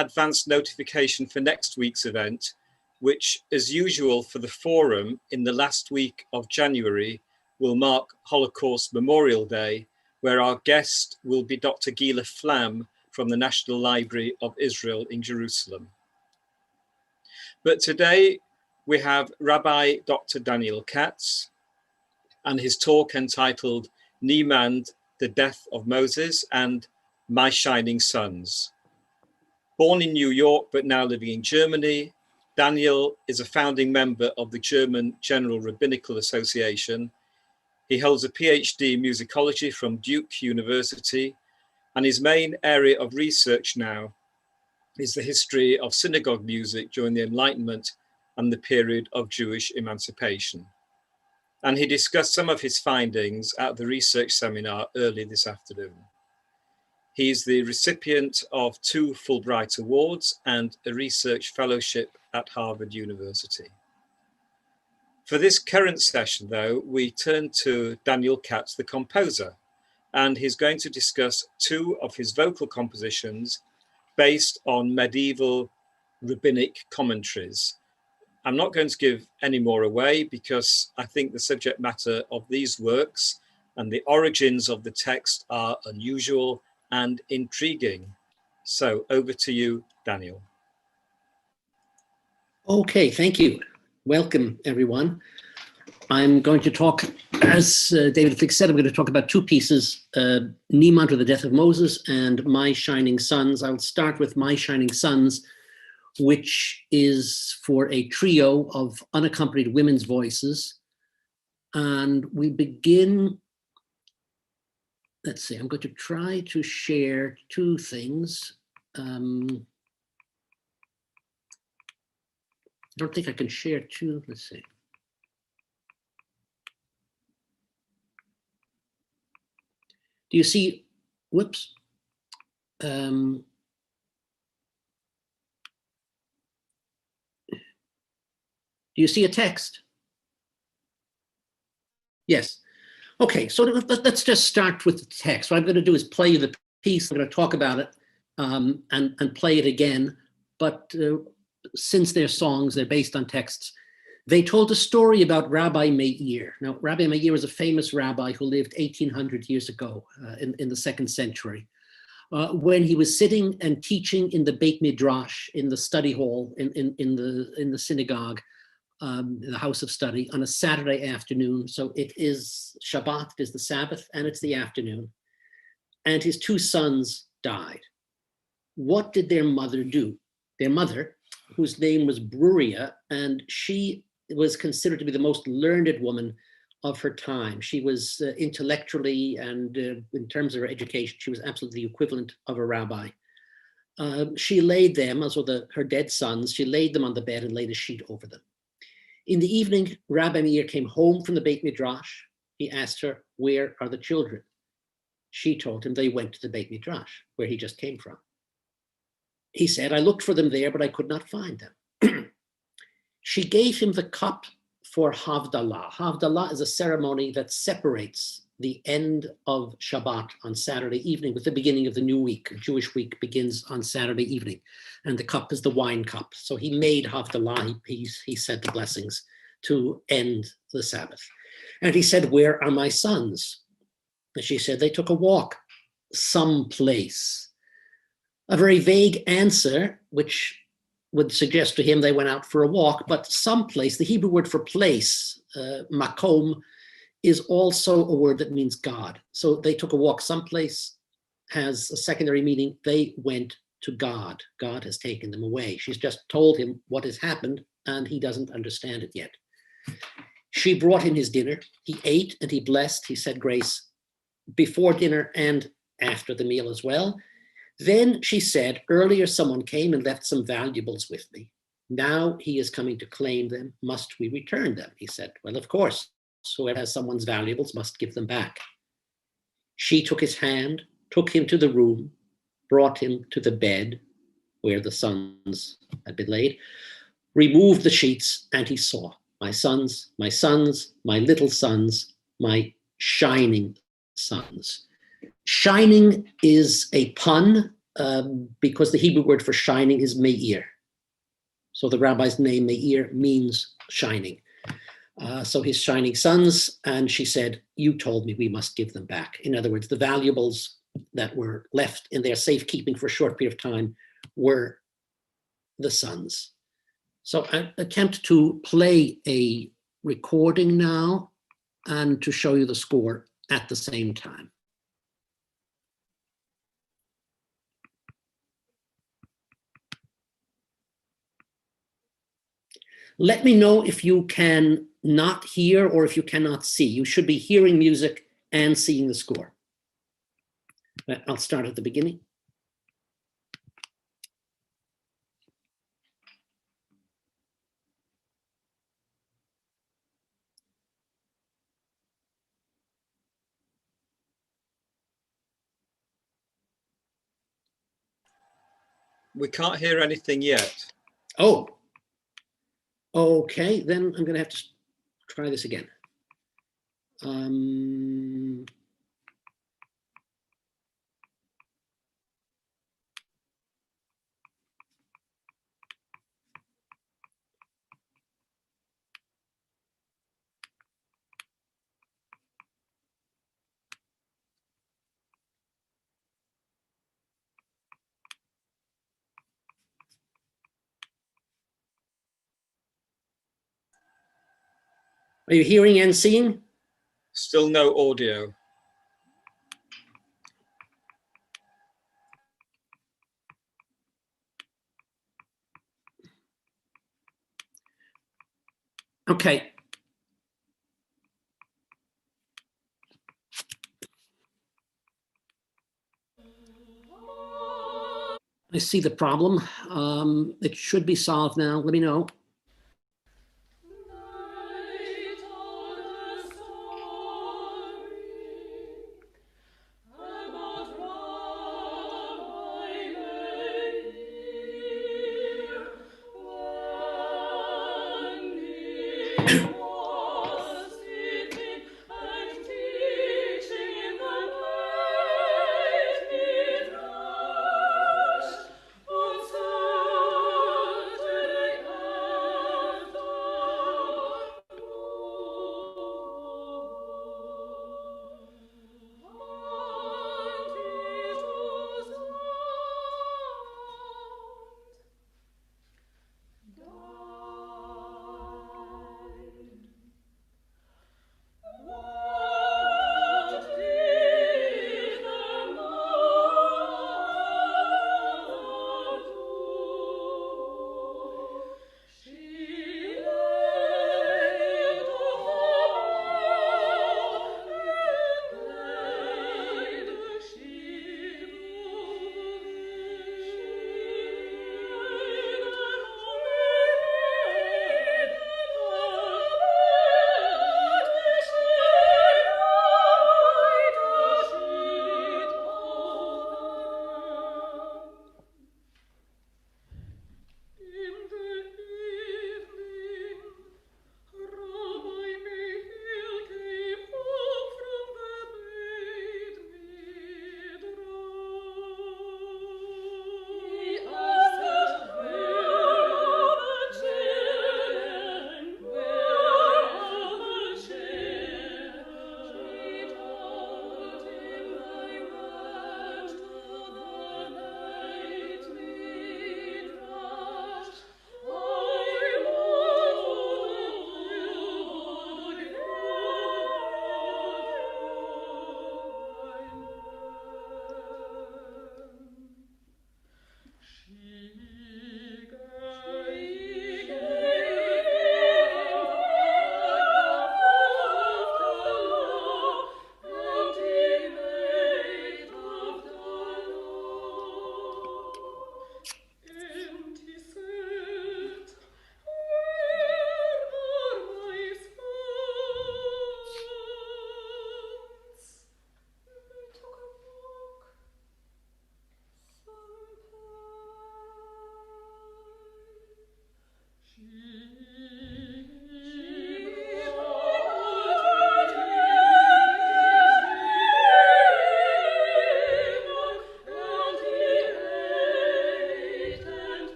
advance notification for next week's event, which, as usual for the forum in the last week of January, will mark Holocaust Memorial Day, where our guest will be Dr. Gila Flam from the National Library of Israel in Jerusalem. But today we have Rabbi Dr. Daniel Katz and his talk entitled Niemand, the Death of Moses and My Shining Sons. Born in New York, but now living in Germany, Daniel is a founding member of the German General Rabbinical Association. He holds a PhD in musicology from Duke University, and his main area of research now is the history of synagogue music during the Enlightenment and the period of Jewish emancipation. And he discussed some of his findings at the research seminar early this afternoon. He's the recipient of 2 Fulbright Awards and a research fellowship at Harvard University. For this current session, though, we turn to Daniel Katz, the composer, and he's going to discuss 2 of his vocal compositions based on medieval rabbinic commentaries. I'm not going to give any more away because I think the subject matter of these works and the origins of the text are unusual and intriguing. So over to you, Daniel. Okay, thank you. Welcome, everyone. I'm going to talk, as David Flick said, I'm going to talk about 2 pieces, Niemand, or the Death of Moses, and My Shining Sons. I'll start with My Shining Sons, which is for a trio of unaccompanied women's voices. And we begin, let's see, I'm going to try to share 2 things. I don't think I can share 2, let's see. Do you see, whoops. Do you see a text? Yes. Okay, so let's just start with the text. What I'm going to do is play the piece. I'm going to talk about it and play it again. But since they're songs, they're based on texts. They told a story about Rabbi Meir. Now, Rabbi Meir was a famous rabbi who lived 1800 years ago in the 2nd century. When he was sitting and teaching in the Beit Midrash, in the study hall, in the synagogue, the house of study, on a Saturday afternoon. So it is Shabbat, it is the Sabbath, and it's the afternoon. And his 2 sons died. What did their mother do? Their mother, whose name was Bruria, and she was considered to be the most learned woman of her time. She was intellectually and in terms of her education, she was absolutely the equivalent of a rabbi. She laid them, as well her dead sons, she laid them on the bed and laid a sheet over them. In the evening, Rabbi Meir came home from the Beit Midrash. He asked her, "Where are the children?" She told him they went to the Beit Midrash, where he just came from. He said, "I looked for them there, but I could not find them." She gave him the cup for Havdalah. Havdalah is a ceremony that separates the end of Shabbat on Saturday evening with the beginning of the new week. A Jewish week begins on Saturday evening, and the cup is the wine cup. So he made Havdalah, he said the blessings to end the Sabbath. And he said, "Where are my sons?" And she said, "They took a walk someplace." A very vague answer, which would suggest to him they went out for a walk, but someplace, the Hebrew word for place, makom, is also a word that means God. So they took a walk someplace has a secondary meaning. They went to God. God has taken them away. She's just told him what has happened, and he doesn't understand it yet. She brought him his dinner. He ate and he blessed. He said grace before dinner and after the meal as well. Then she said, "Earlier someone came and left some valuables with me. Now he is coming to claim them. Must we return them?" He said, "Well, of course. Whoever has someone's valuables must give them back." She took his hand, took him to the room, brought him to the bed where the sons had been laid, removed the sheets, and he saw, my sons, my sons, my little sons, my shining sons. Shining is a pun because the Hebrew word for shining is meir. So the rabbi's name, Meir, means shining. So his shining sons, and she said, you told me we must give them back. In other words, the valuables that were left in their safekeeping for a short period of time were the sons. So I attempt to play a recording now and to show you the score at the same time. Let me know if you can not hear or if you cannot see. You should be hearing music and seeing the score. I'll start at the beginning. We can't hear anything yet. Oh, okay. Then I'm going to have to try this again. Are you hearing and seeing? Still no audio. Okay. I see the problem. It should be solved now. Let me know.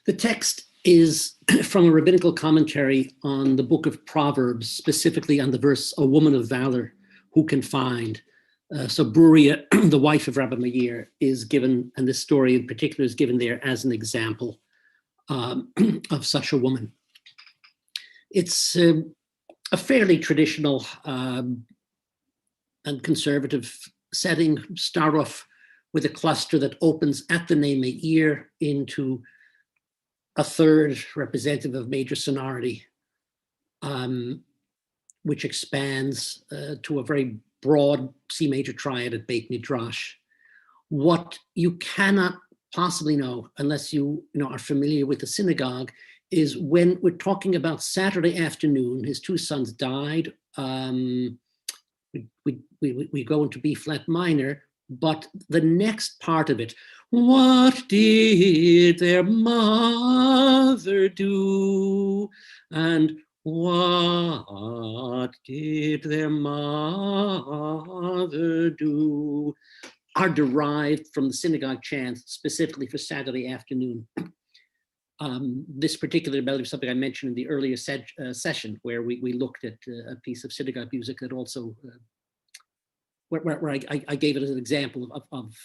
The text is from a rabbinical commentary on the book of Proverbs, specifically on the verse, "A woman of valor, who can find?" So Bruria, the wife of Rabbi Meir, is given, and this story in particular is given there as an example of such a woman. It's a fairly traditional and conservative setting. Start off with a cluster that opens at the name Meir into a third representative of major sonority, which expands to a very broad C major triad at Beit Midrash. What you cannot possibly know, unless you are familiar with the synagogue, is when we're talking about Saturday afternoon, his two sons died. We go into B flat minor, but the next part of it, what did their mother do? And what did their mother do? Are derived from the synagogue chant specifically for Saturday afternoon. This particular melody was something I mentioned in the earlier session, where we looked at a piece of synagogue music that also, where I gave it as an example of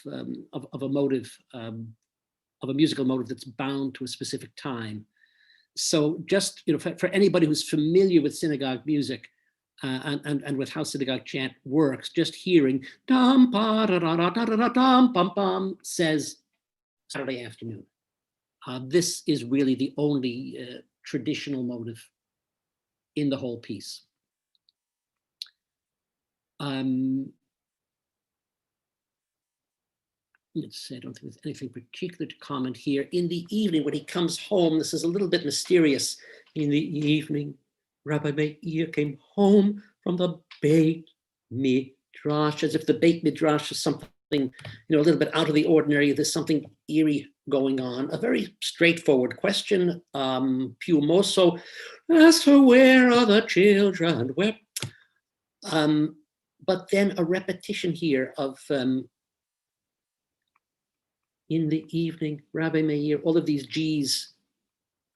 a motive, of a musical motive that's bound to a specific time. So just for anybody who's familiar with synagogue music and with how synagogue chant works, just hearing dum pa da da da da da dum bum bum says Saturday afternoon. This is really the only traditional motive in the whole piece. Let's see, I don't think there's anything particular to comment here. In the evening, when he comes home, this is a little bit mysterious. In the evening, Rabbi Meir came home from the Beit Midrash, as if the Beit Midrash is something, a little bit out of the ordinary. There's something eerie going on. A very straightforward question. Più mosso, asked her, where are the children? Where? But then a repetition here of in the evening, Rabbi Meir, all of these G's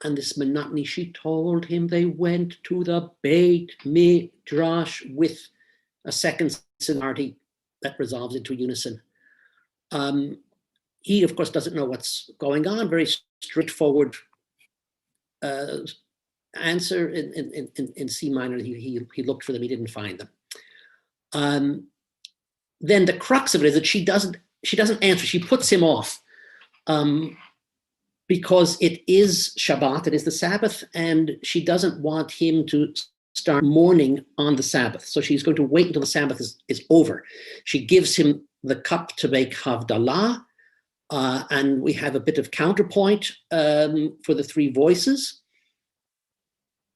and this monotony. She told him they went to the Beit Midrash with a second sonority that resolves into unison. He, of course, doesn't know what's going on. Very straightforward answer in C minor. He looked for them. He didn't find them. Then the crux of it is that she doesn't answer. She puts him off because it is Shabbat, it is the Sabbath, and she doesn't want him to start mourning on the Sabbath. So she's going to wait until the Sabbath is over. She gives him the cup to make Havdalah, and we have a bit of counterpoint for the three voices.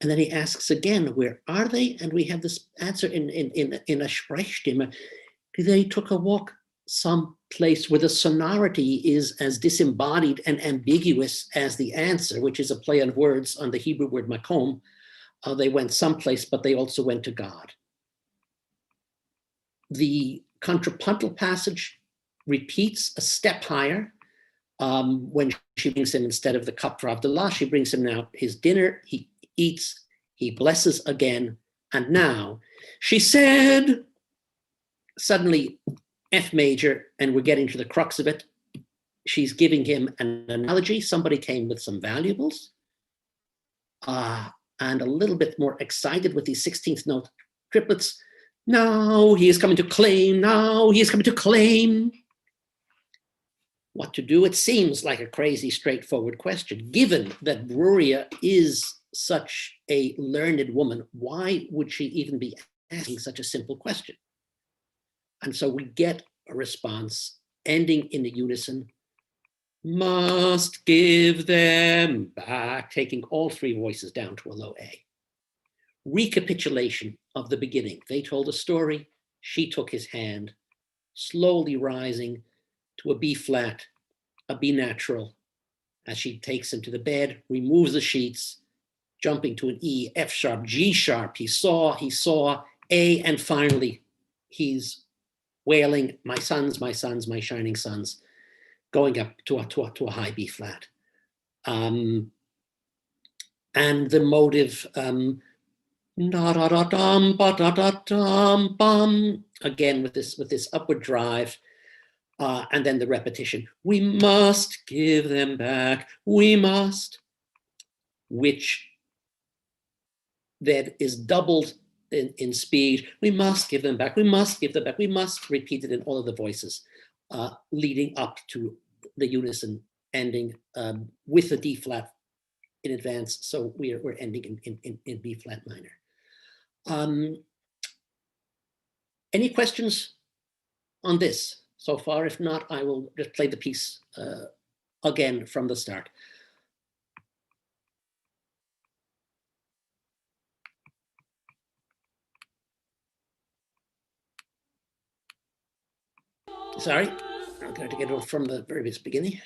And then he asks again, where are they? And we have this answer in a Sprechstimme. They took a walk someplace where the sonority is as disembodied and ambiguous as the answer, which is a play on words on the Hebrew word makom. They went someplace, but they also went to God. The contrapuntal passage repeats a step higher. When she brings him, instead of the cup for Avdallah, she brings him now his dinner. He eats, he blesses again. And now she said, suddenly F major, and we're getting to the crux of it. She's giving him an analogy. Somebody came with some valuables, and a little bit more excited with these 16th note triplets. Now he is coming to claim. Now he is coming to claim. What to do? It seems like a crazy, straightforward question. Given that Bruria is such a learned woman, why would she even be asking such a simple question? And so we get a response ending in a unison, must give them back, taking all three voices down to a low A. Recapitulation of the beginning. They told a story, she took his hand, slowly rising to a B flat, a B natural, as she takes him to the bed, removes the sheets, jumping to an E, F sharp, G sharp. He saw, A, and finally he's wailing, my sons, my shining sons, going up to a high B flat. And the motive, again with this upward drive, and then the repetition. We must give them back. We must, which then is doubled in speed. We must give them back. We must give them back. We must repeat it in all of the voices, leading up to the unison ending with the D flat in advance. So we're ending in B flat minor. Any questions on this so far? If not, I will just play the piece again from the start. Sorry, I'm going to get it from the very beginning.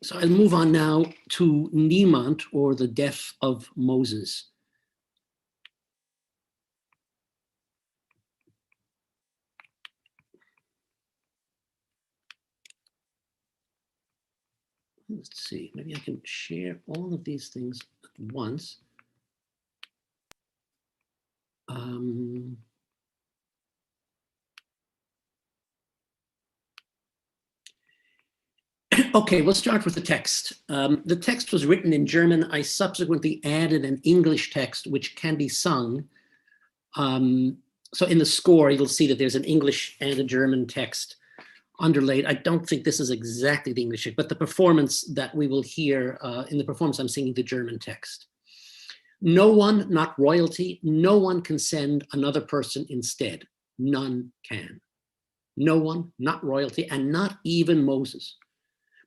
So I'll move on now to Niemand, or the death of Moses. Let's see, maybe I can share all of these things at once. Okay, we'll start with the text. The text was written in German. I subsequently added an English text which can be sung. So in the score, you'll see that there's an English and a German text underlaid. I don't think this is exactly the English, but the performance that we will hear in the performance, I'm singing the German text. No one, not royalty, no one can send another person instead. None can. No one, not royalty, and not even Moses.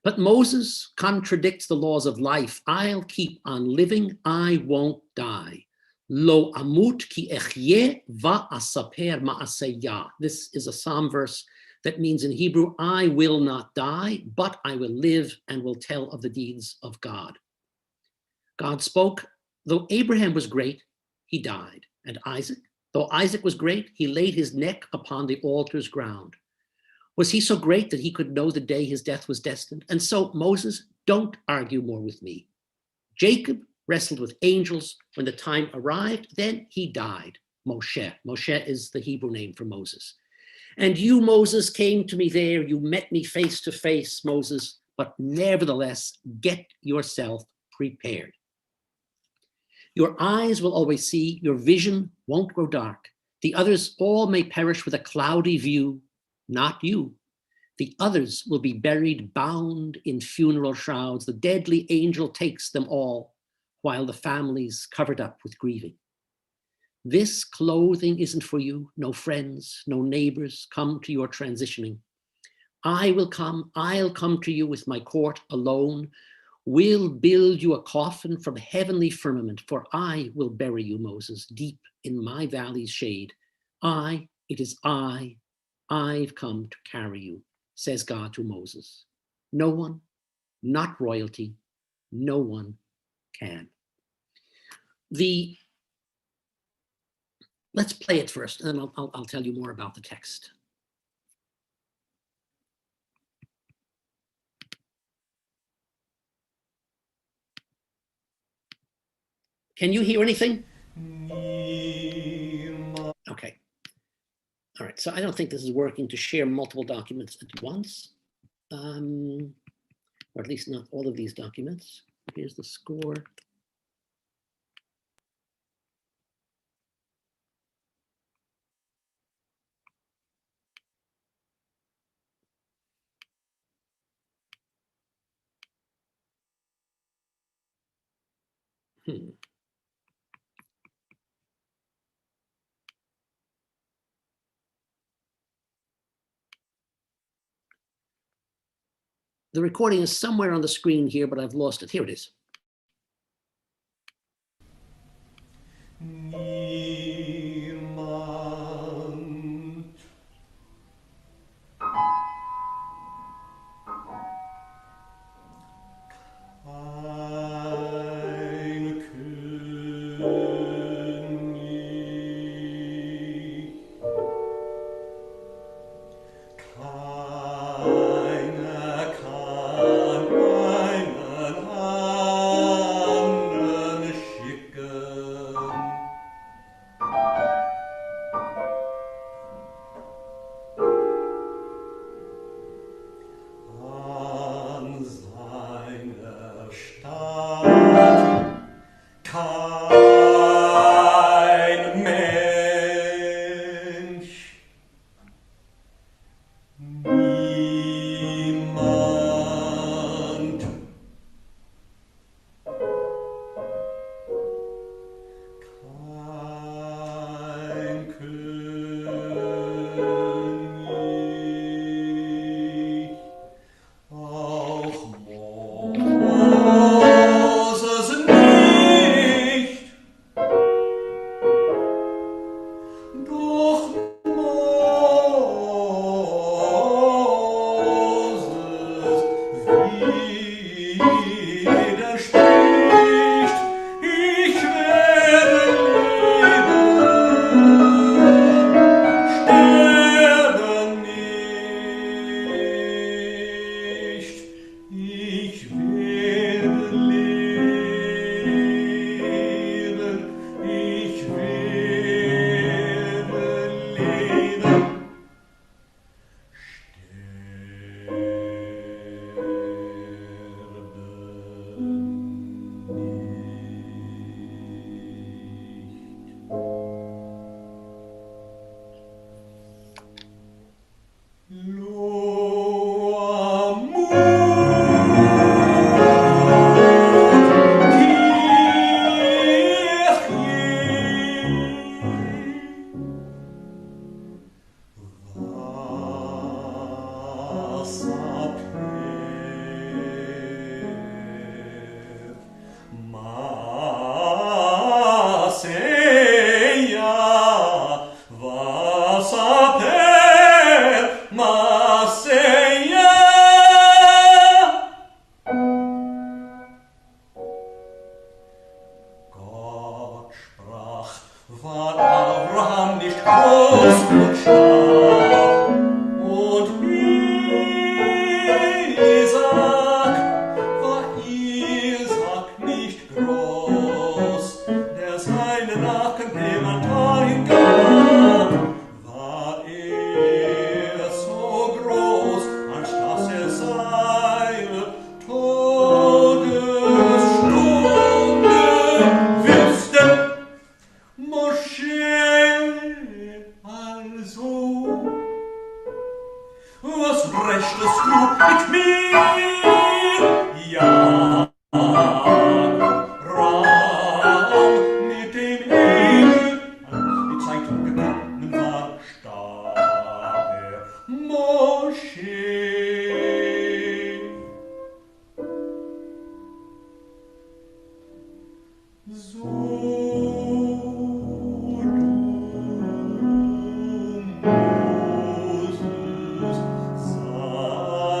But Moses contradicts the laws of life. I'll keep on living, I won't die. Lo amut ki echyeh va'asaper ma'aseyah. This is a psalm verse that means in Hebrew, I will not die, but I will live and will tell of the deeds of God. God spoke, though Abraham was great, he died. And Isaac, though Isaac was great, he laid his neck upon the altar's ground. Was he so great that he could know the day his death was destined? And so, Moses, don't argue more with me. Jacob wrestled with angels when the time arrived, then he died. Moshe. Moshe is the Hebrew name for Moses. And you, Moses, came to me there. You met me face to face, Moses, but nevertheless, get yourself prepared. Your eyes will always see, your vision won't grow dark. The others all may perish with a cloudy view, not you. The others will be buried, bound in funeral shrouds. The deadly angel takes them all, while the family's covered up with grieving. This clothing isn't for you. No friends, no neighbors come to your transitioning. I'll come to you with my court alone. We'll build you a coffin from heavenly firmament, for I will bury you, Moses, deep in my valley's shade. It is I've come to carry you, says God to Moses. No one, not royalty, no one can. Let's play it first, and then I'll tell you more about the text. Can you hear anything? Okay. All right, so I don't think this is working to share multiple documents at once, or at least not all of these documents. Here's the score. The recording is somewhere on the screen here, but I've lost it. Here it is. war Abraham nicht groß und stark, und war Isaac nicht groß, der seinen Nacken jemand dahin gab, war er so groß, als dass er seine Todesstunde wüsste. Mosche also, was rechtest du mit mir? Ja, Ram mit dem Engel, als die Zeitung gekommen war, starb er. Mosche. So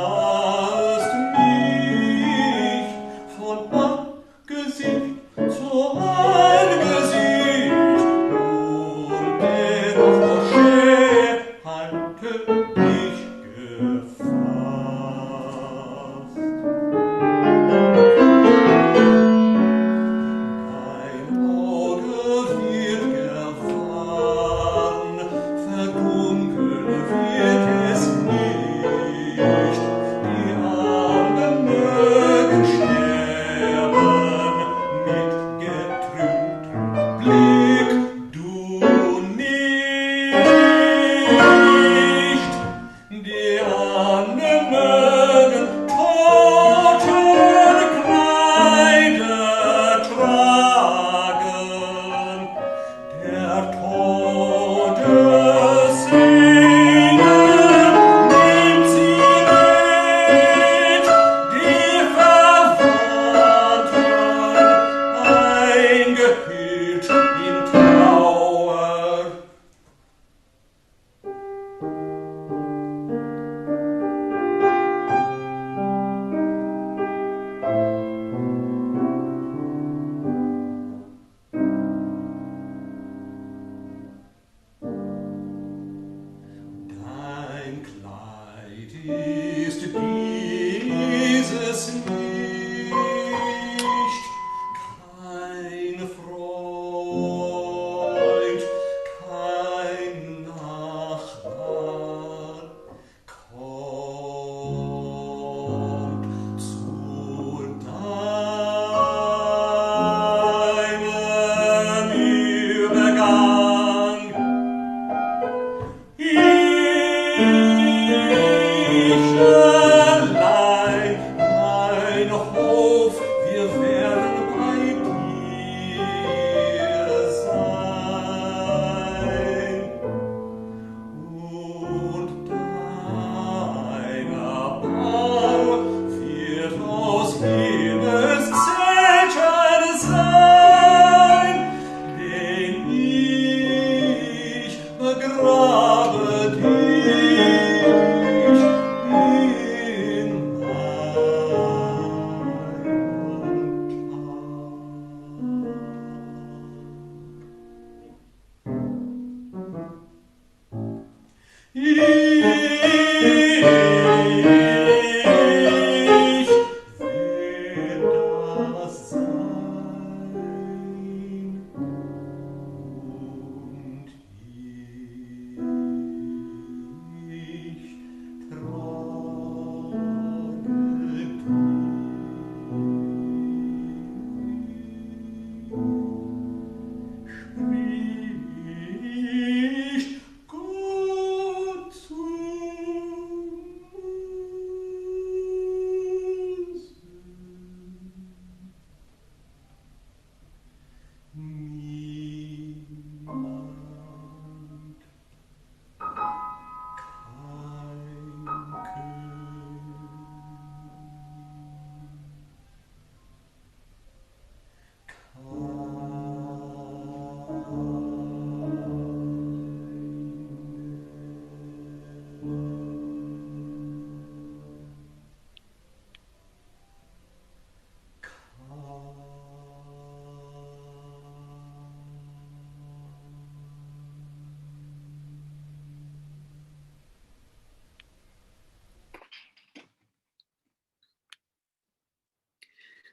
sahst mich von Angesicht zu Angesicht, und dennoch, Mosche, halte dich gefasst. Dein Auge wird gewarnt, verdunkeln wird es nicht. Die Armen mögen sterben mit getrübtem Blick, du nicht. Die Armen mögen Totenkleider tragen, der Todessegen nimmt sie mit, die Verwandten eingehüllt in Trauer. Dein Kleid ist dieses nicht, kein Freund, kein Nachbar kommt zu deinem Übergang. Ich allein, mein Hof, wir werden bei dir sein. Und deiner Bau wird aus jenes Zelten sein, den ich begrabe dich in Ich will das sein, und ich trage dich. Spricht Gott zu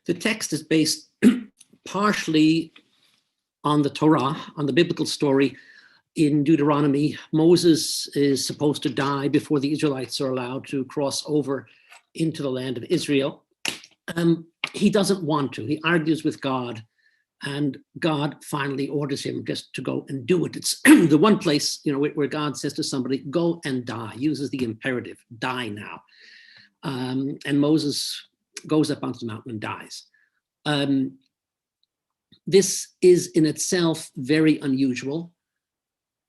The text is based partially on the Torah, on the biblical story. In Deuteronomy, Moses is supposed to die before the Israelites are allowed to cross over into the land of Israel. He doesn't want to. He argues with God, and God finally orders him just to go and do it. It's the one place, where God says to somebody, "Go and die," uses the imperative, "Die now." And Moses goes up onto the mountain and dies. This is in itself very unusual.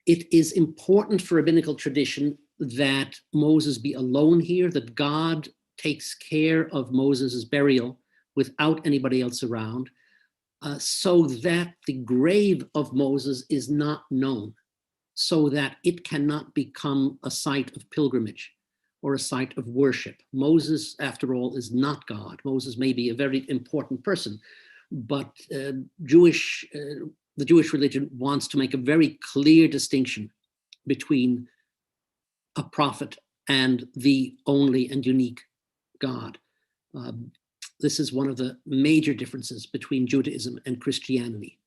It is important for rabbinical tradition that Moses be alone here, that God takes care of Moses' burial without anybody else around, so that the grave of Moses is not known, so that it cannot become a site of pilgrimage or a site of worship. Moses, after all, is not God. Moses may be a very important person, but the Jewish religion wants to make a very clear distinction between a prophet and the only and unique God. This is one of the major differences between Judaism and Christianity.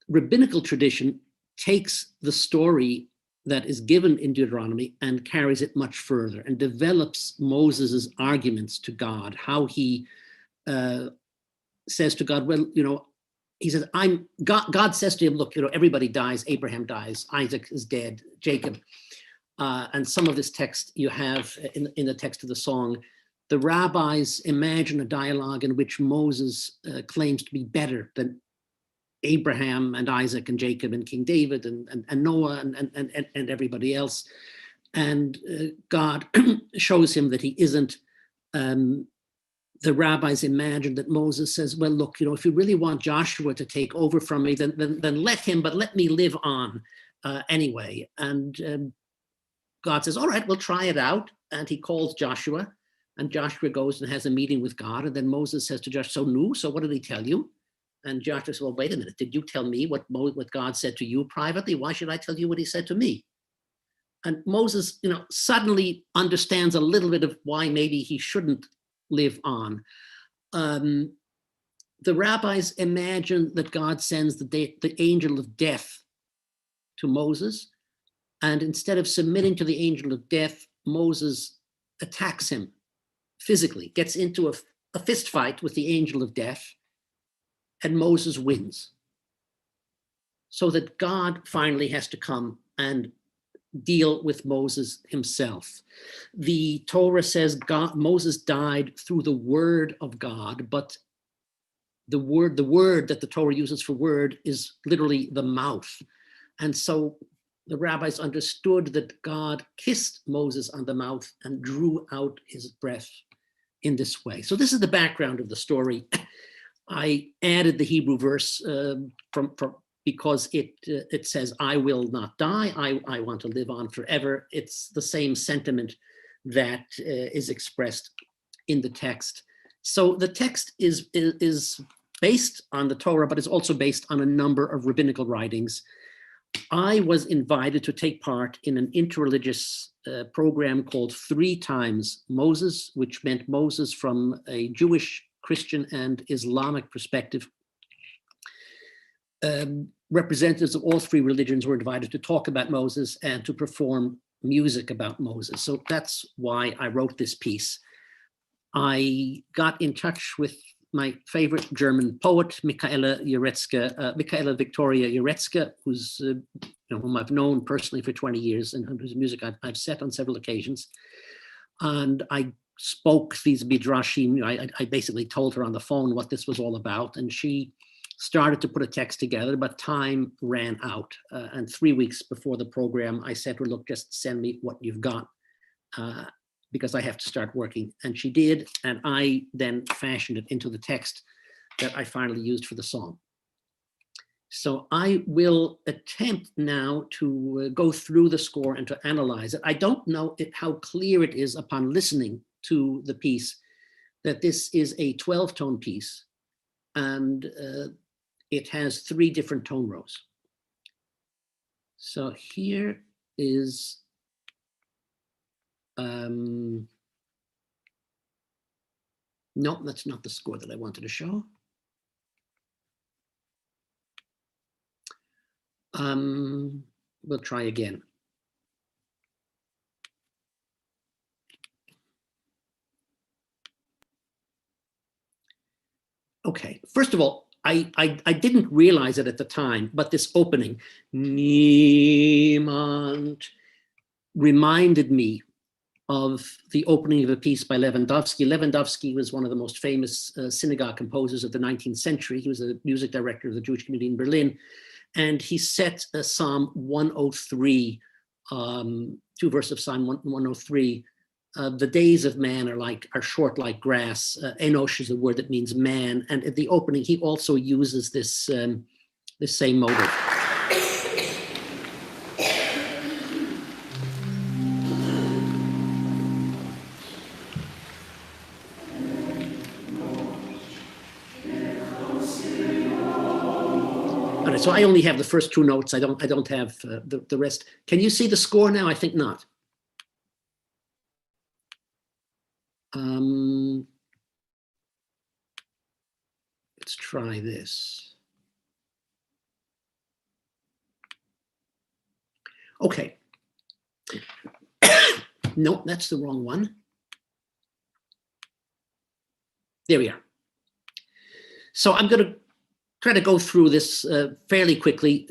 Rabbinical tradition takes the story that is given in Deuteronomy and carries it much further and develops Moses's arguments to God, how he says to God, well, he says, God says to him, look, everybody dies, Abraham dies, Isaac is dead, Jacob. And some of this text you have in the text of the song. The rabbis imagine a dialogue in which Moses claims to be better than Abraham and Isaac and Jacob and King David and Noah and everybody else. And God shows him that he isn't. The rabbis imagine that Moses says, well, look, if you really want Joshua to take over from me, then let him, but let me live on anyway. And God says, all right, we'll try it out. And he calls Joshua, and Joshua goes and has a meeting with God. And then Moses says to Joshua, so what did he tell you? And Joshua says, well, wait a minute. Did you tell me what God said to you privately? Why should I tell you what he said to me? And Moses, suddenly understands a little bit of why maybe he shouldn't live on. The rabbis imagine that God sends the angel of death to Moses. And instead of submitting to the angel of death, Moses attacks him physically, gets into a fist fight with the angel of death, and Moses wins. So that God finally has to come and deal with Moses himself. The Torah says Moses died through the word of God, but the word that the Torah uses for word is literally the mouth. And so the rabbis understood that God kissed Moses on the mouth and drew out his breath in this way. So this is the background of the story. I added the Hebrew verse because it says, I will not die, I want to live on forever. It's the same sentiment that is expressed in the text. So the text is based on the Torah, but it's also based on a number of rabbinical writings. I was invited to take part in an interreligious program called 3 Times Moses, which meant Moses from a Jewish, Christian, and Islamic perspective. Representatives of all 3 religions were invited to talk about Moses and to perform music about Moses. So that's why I wrote this piece. I got in touch with my favorite German poet, Michaela Victoria Jurecka, who's whom I've known personally for 20 years and whose music I've set on several occasions. And I spoke these midrashim. I basically told her on the phone what this was all about, and she started to put a text together, but time ran out. And 3 weeks before the program, I said to her, look, just send me what you've got, because I have to start working. And she did, and I then fashioned it into the text that I finally used for the song. So I will attempt now to go through the score and to analyze it. I don't know how clear it is upon listening to the piece that this is a 12-tone piece, and it has 3 different tone rows. So here is No, that's not the score that I wanted to show. We'll try again. Okay, first of all, I didn't realize it at the time, but this opening, Niemand, reminded me of the opening of a piece by Lewandowski. Lewandowski was one of the most famous synagogue composers of the 19th century. He was a music director of the Jewish community in Berlin. And he set Psalm 103, two verses of Psalm 103. The days of man are short like grass. Enosh is a word that means man. And at the opening, he also uses this, this same motive. So I only have the first two notes. I don't have the rest. Can you see the score now? I think not. Let's try this. Okay. No, that's the wrong one. There we are. So I'm going to try to go through this fairly quickly.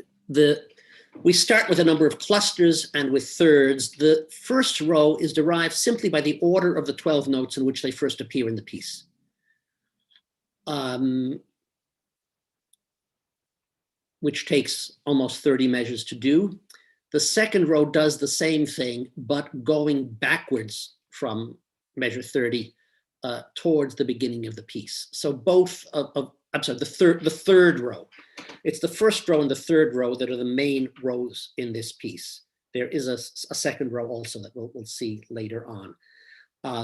We start with a number of clusters and with thirds. The first row is derived simply by the order of the 12 notes in which they first appear in the piece. Which takes almost 30 measures to do. The second row does the same thing, but going backwards from measure 30 towards the beginning of the piece. So both I'm sorry, the third row. It's the first row and the third row that are the main rows in this piece. There is a second row also that we'll see later on.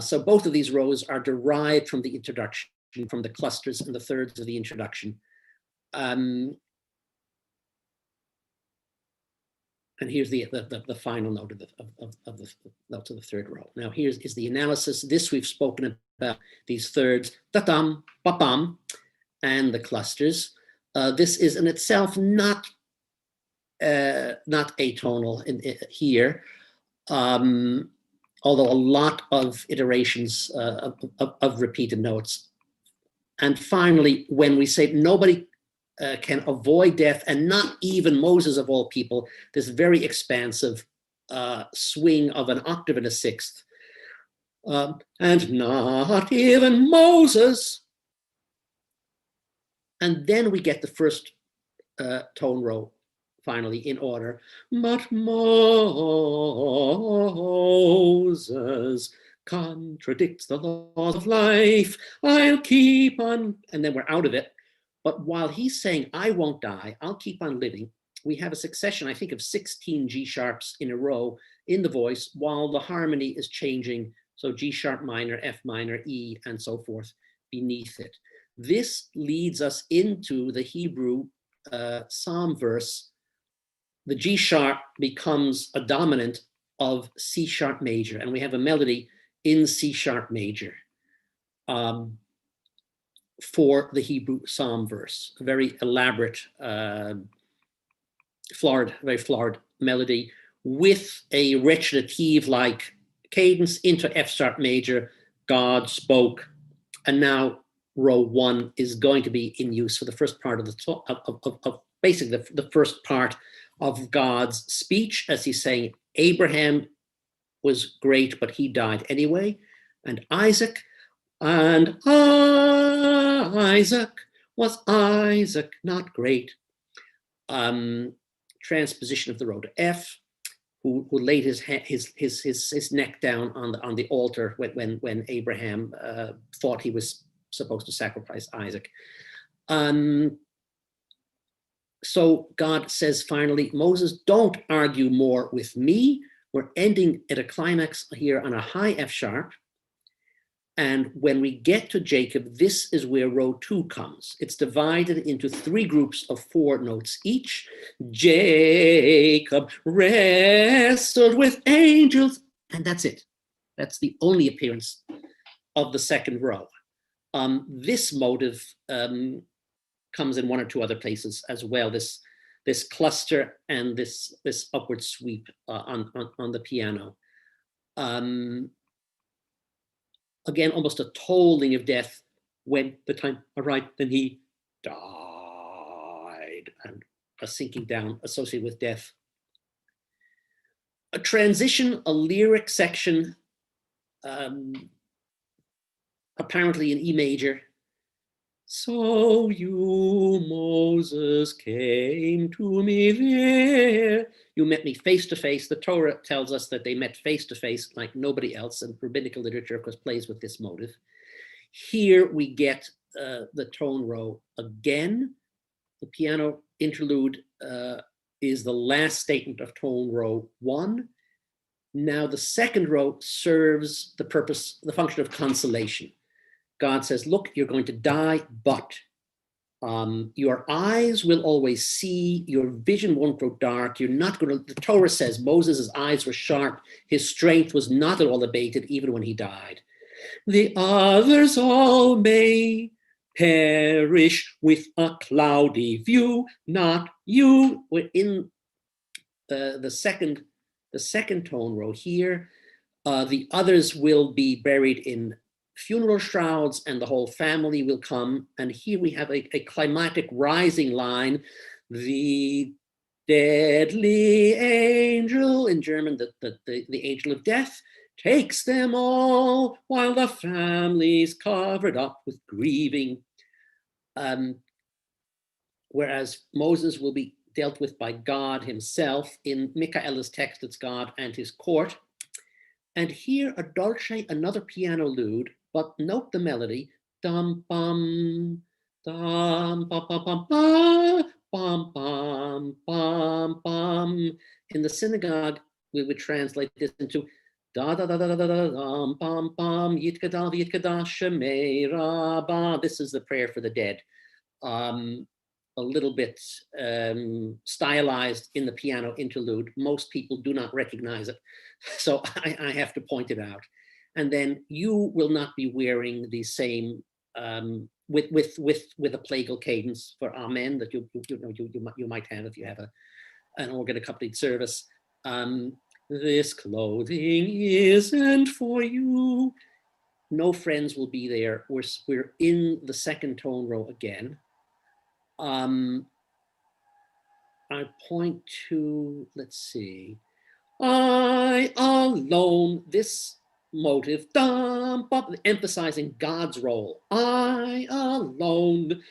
So both of these rows are derived from the introduction, from the clusters and the thirds of the introduction. And here's the final note of the notes of the third row. Now here's the analysis. This we've spoken about, these thirds, ta-tam, pa-pam, and the clusters. This is in itself not atonal here, although a lot of iterations of repeated notes. And finally, when we say nobody can avoid death, and not even Moses of all people, this very expansive swing of an octave and a sixth, and not even Moses. And then we get the first tone row, finally, in order. But Moses contradicts the laws of life. I'll keep on, and then we're out of it. But while he's saying, I won't die, I'll keep on living, we have a succession, I think, of 16 G sharps in a row in the voice while the harmony is changing. So G sharp minor, F minor, E, and so forth beneath it. This leads us into the Hebrew psalm verse. The G sharp becomes a dominant of C sharp major, and we have a melody in C sharp major for the Hebrew psalm verse. A very elaborate, very florid melody with a recitative-like cadence into F sharp major. God spoke, and now row 1 is going to be in use for the first part of the basically the first part of God's speech, as he's saying, Abraham was great, but he died anyway, and Isaac, and Isaac was Isaac not great. Transposition of the row to F, who laid his neck down on the altar when Abraham thought he was supposed to sacrifice Isaac. So God says finally, Moses, don't argue more with me. We're ending at a climax here on a high F sharp. And when we get to Jacob, this is where row 2 comes. It's divided into 3 groups of 4 notes each. Jacob wrestled with angels. And that's it. That's the only appearance of the second row. This motive comes in one or two other places as well. This cluster and this upward sweep on the piano. Again, almost a tolling of death when the time arrived, then he died, and a sinking down associated with death. A transition, a lyric section, apparently in E major. So you, Moses, came to me there. You met me face to face. The Torah tells us that they met face to face like nobody else, and rabbinical literature, of course, plays with this motive. Here we get the tone row again. The piano interlude is the last statement of tone row 1. Now the second row serves the purpose, the function of consolation. God says, look, you're going to die, but your eyes will always see, your vision won't grow dark, you're not going to, the Torah says Moses' eyes were sharp, his strength was not at all abated even when he died. The others all may perish with a cloudy view, not you. We're in the second tone row here. The others will be buried in funeral shrouds and the whole family will come. And here we have a climatic rising line. The deadly angel, in German, the angel of death, takes them all while the family's covered up with grieving. Whereas Moses will be dealt with by God himself. In Michaela's text, it's God and his court. And here a dolce, another piano lude, but note the melody. Dum bum, dum bum bum bum bum bum bum bum. In the synagogue, we would translate this into da da da da da da da dum bum bum yitkada yitkada shemei rabba. This is the prayer for the dead. A little bit stylized in the piano interlude. Most people do not recognize it, so I have to point it out. And then you will not be wearing the same with a plagal cadence for Amen that you might have if you have an organ accompanied service. This clothing isn't for you. No friends will be there. We're in the second tone row again. I point to, let's see, I alone, this motive, emphasizing God's role. I alone,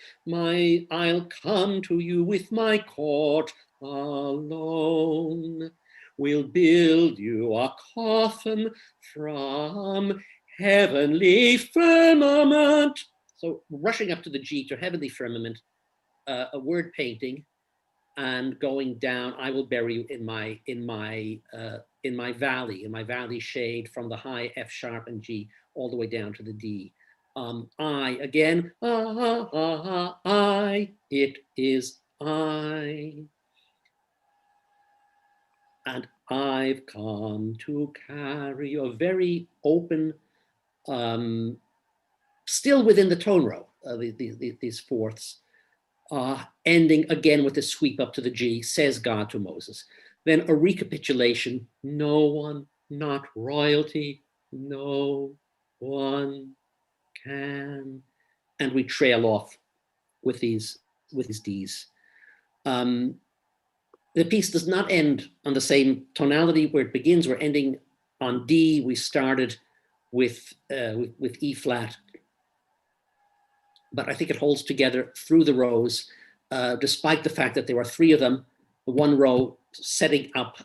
I'll come to you with my court alone. We'll build you a coffin from heavenly firmament. So rushing up to the G, to heavenly firmament, a word painting, and going down, I will bury you in my valley shade, from the high F sharp and G all the way down to the D. I again, I, it is I. And I've come to carry a very open, still within the tone row, these fourths. Ending again with a sweep up to the G, says God to Moses. Then a recapitulation, no one, not royalty, no one can. And we trail off with these Ds. The piece does not end on the same tonality where it begins. We're ending on D. We started with E flat. But I think it holds together through the rows, despite the fact that there are 3 of them. The one row setting up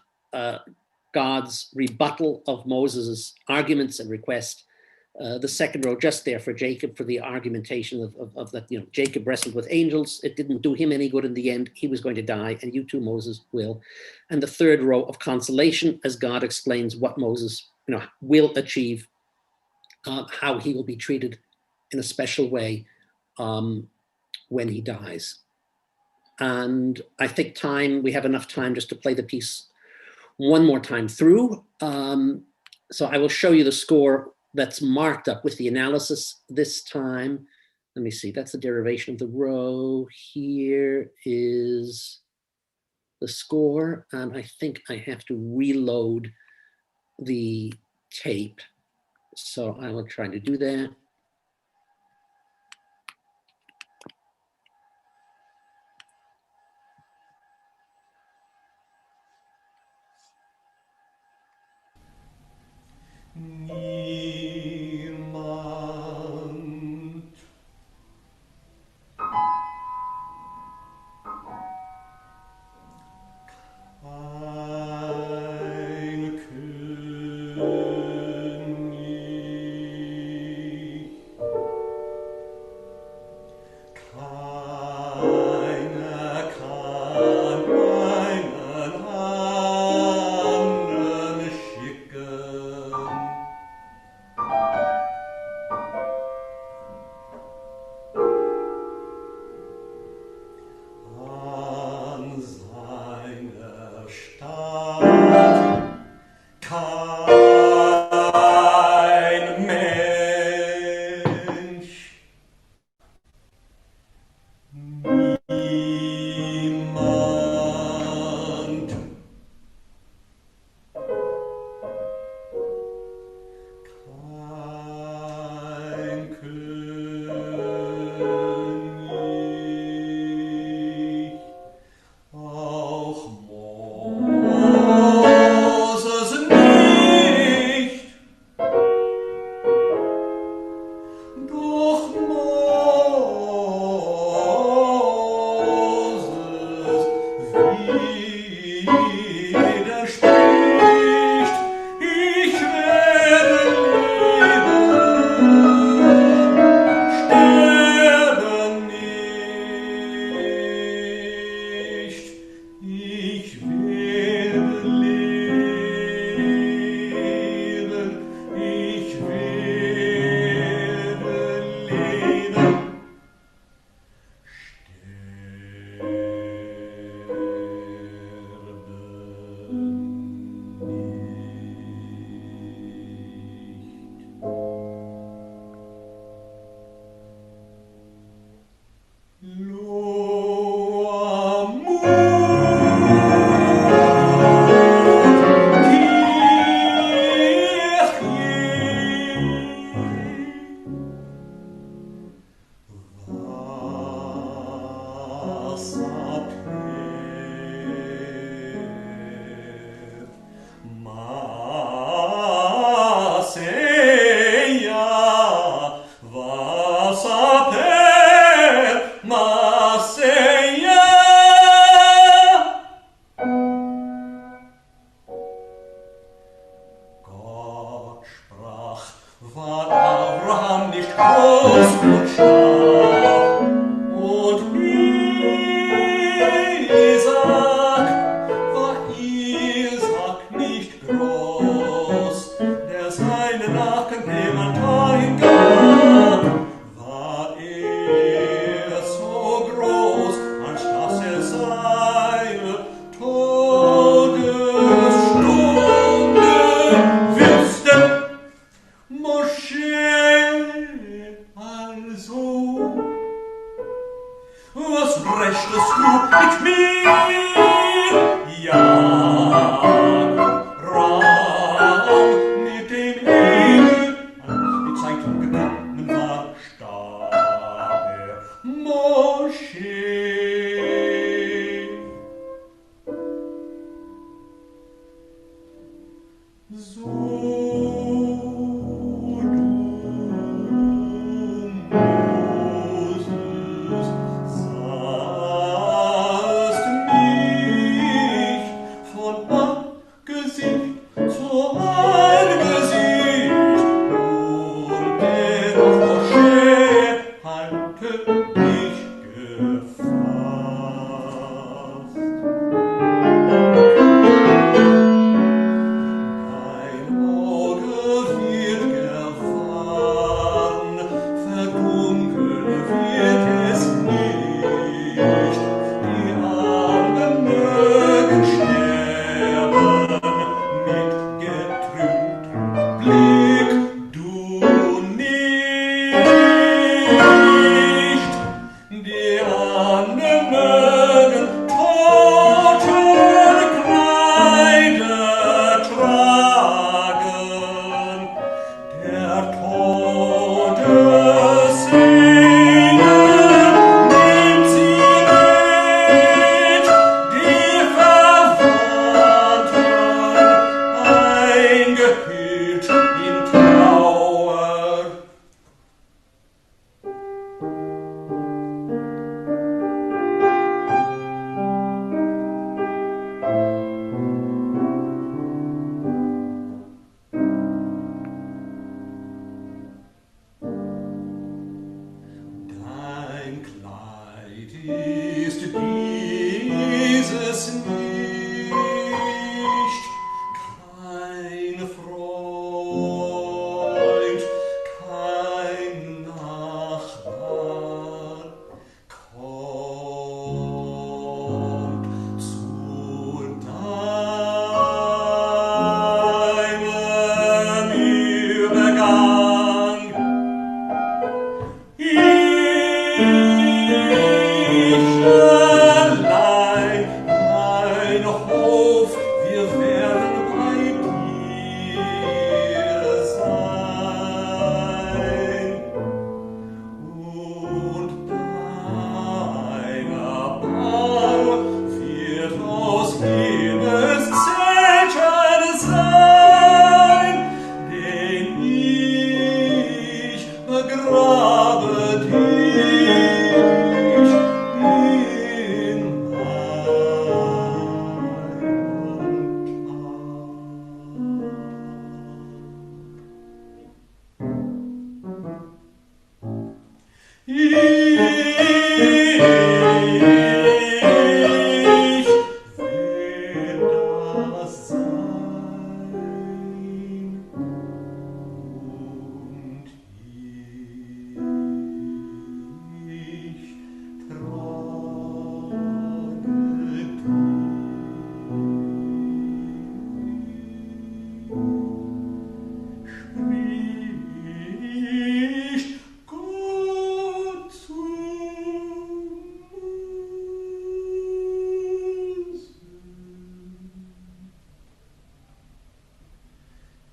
God's rebuttal of Moses's arguments and request. The second row just there for Jacob, for the argumentation of that, Jacob wrestled with angels. It didn't do him any good in the end. He was going to die, and you too, Moses, will. And the third row of consolation, as God explains what Moses will achieve, how he will be treated in a special way when he dies. And I think we have enough time just to play the piece one more time through. So I will show you the score that's marked up with the analysis this time. Let me see, that's the derivation of the row. Here is the score, and I think I have to reload the tape. So I will try to do that. Niemand ein König, keiner kann einen anderen schicken. An seiner Stadt kein Mensch, niemand, kein König, auch Moses nicht, doch Moses widerspricht, ich werde leben, sterben nicht. Ich werde leben, ich werde leben, sterben nicht. Gott sprach, war Abraham nicht groß und stark, und Isaac nicht groß, der seine Nachkommen dahin gab, war er so groß, als dass er seine Todesstunde wüsste. Mosche also, was rechtest du mit mir? Ja, Ram mit dem Engel, als die Zeitung gekommen war, starb er. Mosche. So du, Moses, sahst ist dieses nicht. Kein Freund, kein Nachbar kommt zu deinem Übergang. Ich allein, mein Hof, wir werden bei dir sein. Und deiner Bau wird aus jenes Zelten sein, den ich begrabe dich in Ich will das sein und ich spricht Gott zu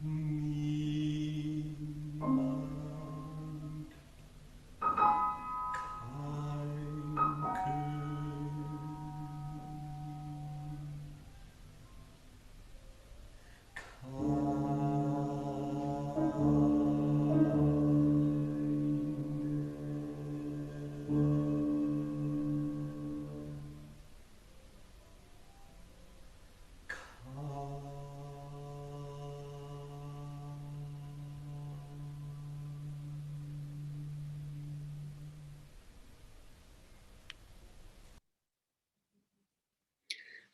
Niemand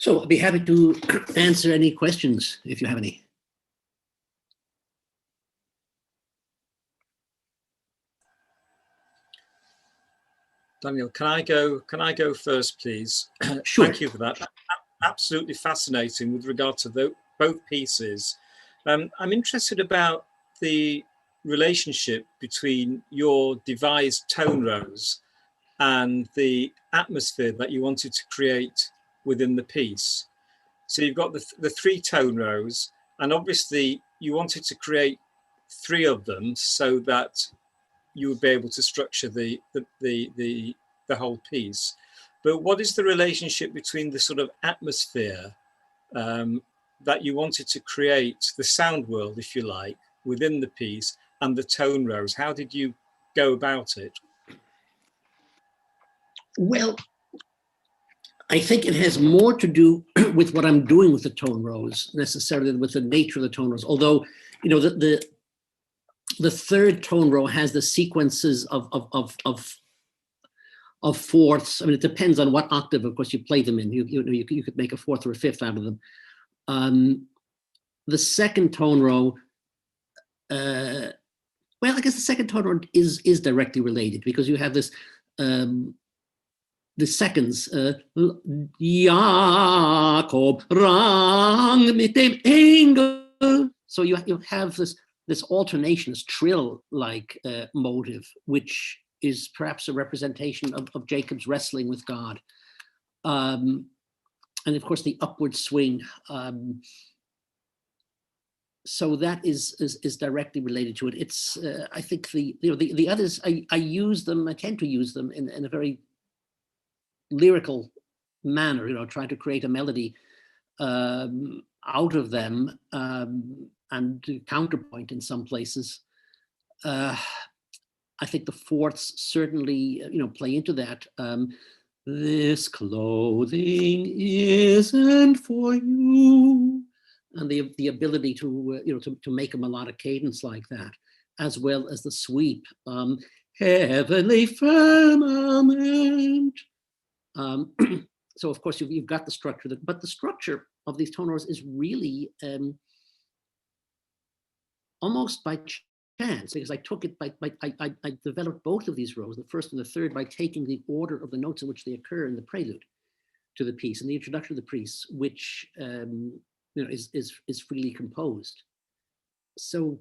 So I'll be happy to answer any questions if you have any. Daniel, can I go first, please? Sure. Thank you for that. Absolutely fascinating with regard to both pieces. I'm interested about the relationship between your devised tone rows and the atmosphere that you wanted to create within the piece. So you've got the three tone rows, and obviously you wanted to create three of them so that you would be able to structure the whole piece. But what is the relationship between the sort of atmosphere that you wanted to create, the sound world, if you like, within the piece, and the tone rows? How did you go about it? Well, I think it has more to do with what I'm doing with the tone rows necessarily than with the nature of the tone rows. Although, you know, the third tone row has the sequences of fourths. I mean, it depends on what octave, of course, you play them in. You could make a fourth or a fifth out of them. The second tone row, well, I guess the second tone row is directly related because you have this. The seconds, Jakob rang mit dem Engel. So you have this alternation, this trill-like motive, which is perhaps a representation of Jacob's wrestling with God. And of course, the upward swing. So that is directly related to it. It's I think the others I use them. I tend to use them in a very lyrical manner, you know, trying to create a melody out of them and counterpoint in some places. I think the fourths certainly, you know, play into that. This clothing isn't for you, and the ability to you know to make a melodic cadence like that, as well as the sweep, heavenly firmament. Um, so of course you've got the structure, but the structure of these tone rows is really almost by chance, because I took it I developed both of these rows, the first and the third, by taking the order of the notes in which they occur in the prelude to the piece and the introduction of the piece, which is freely composed. So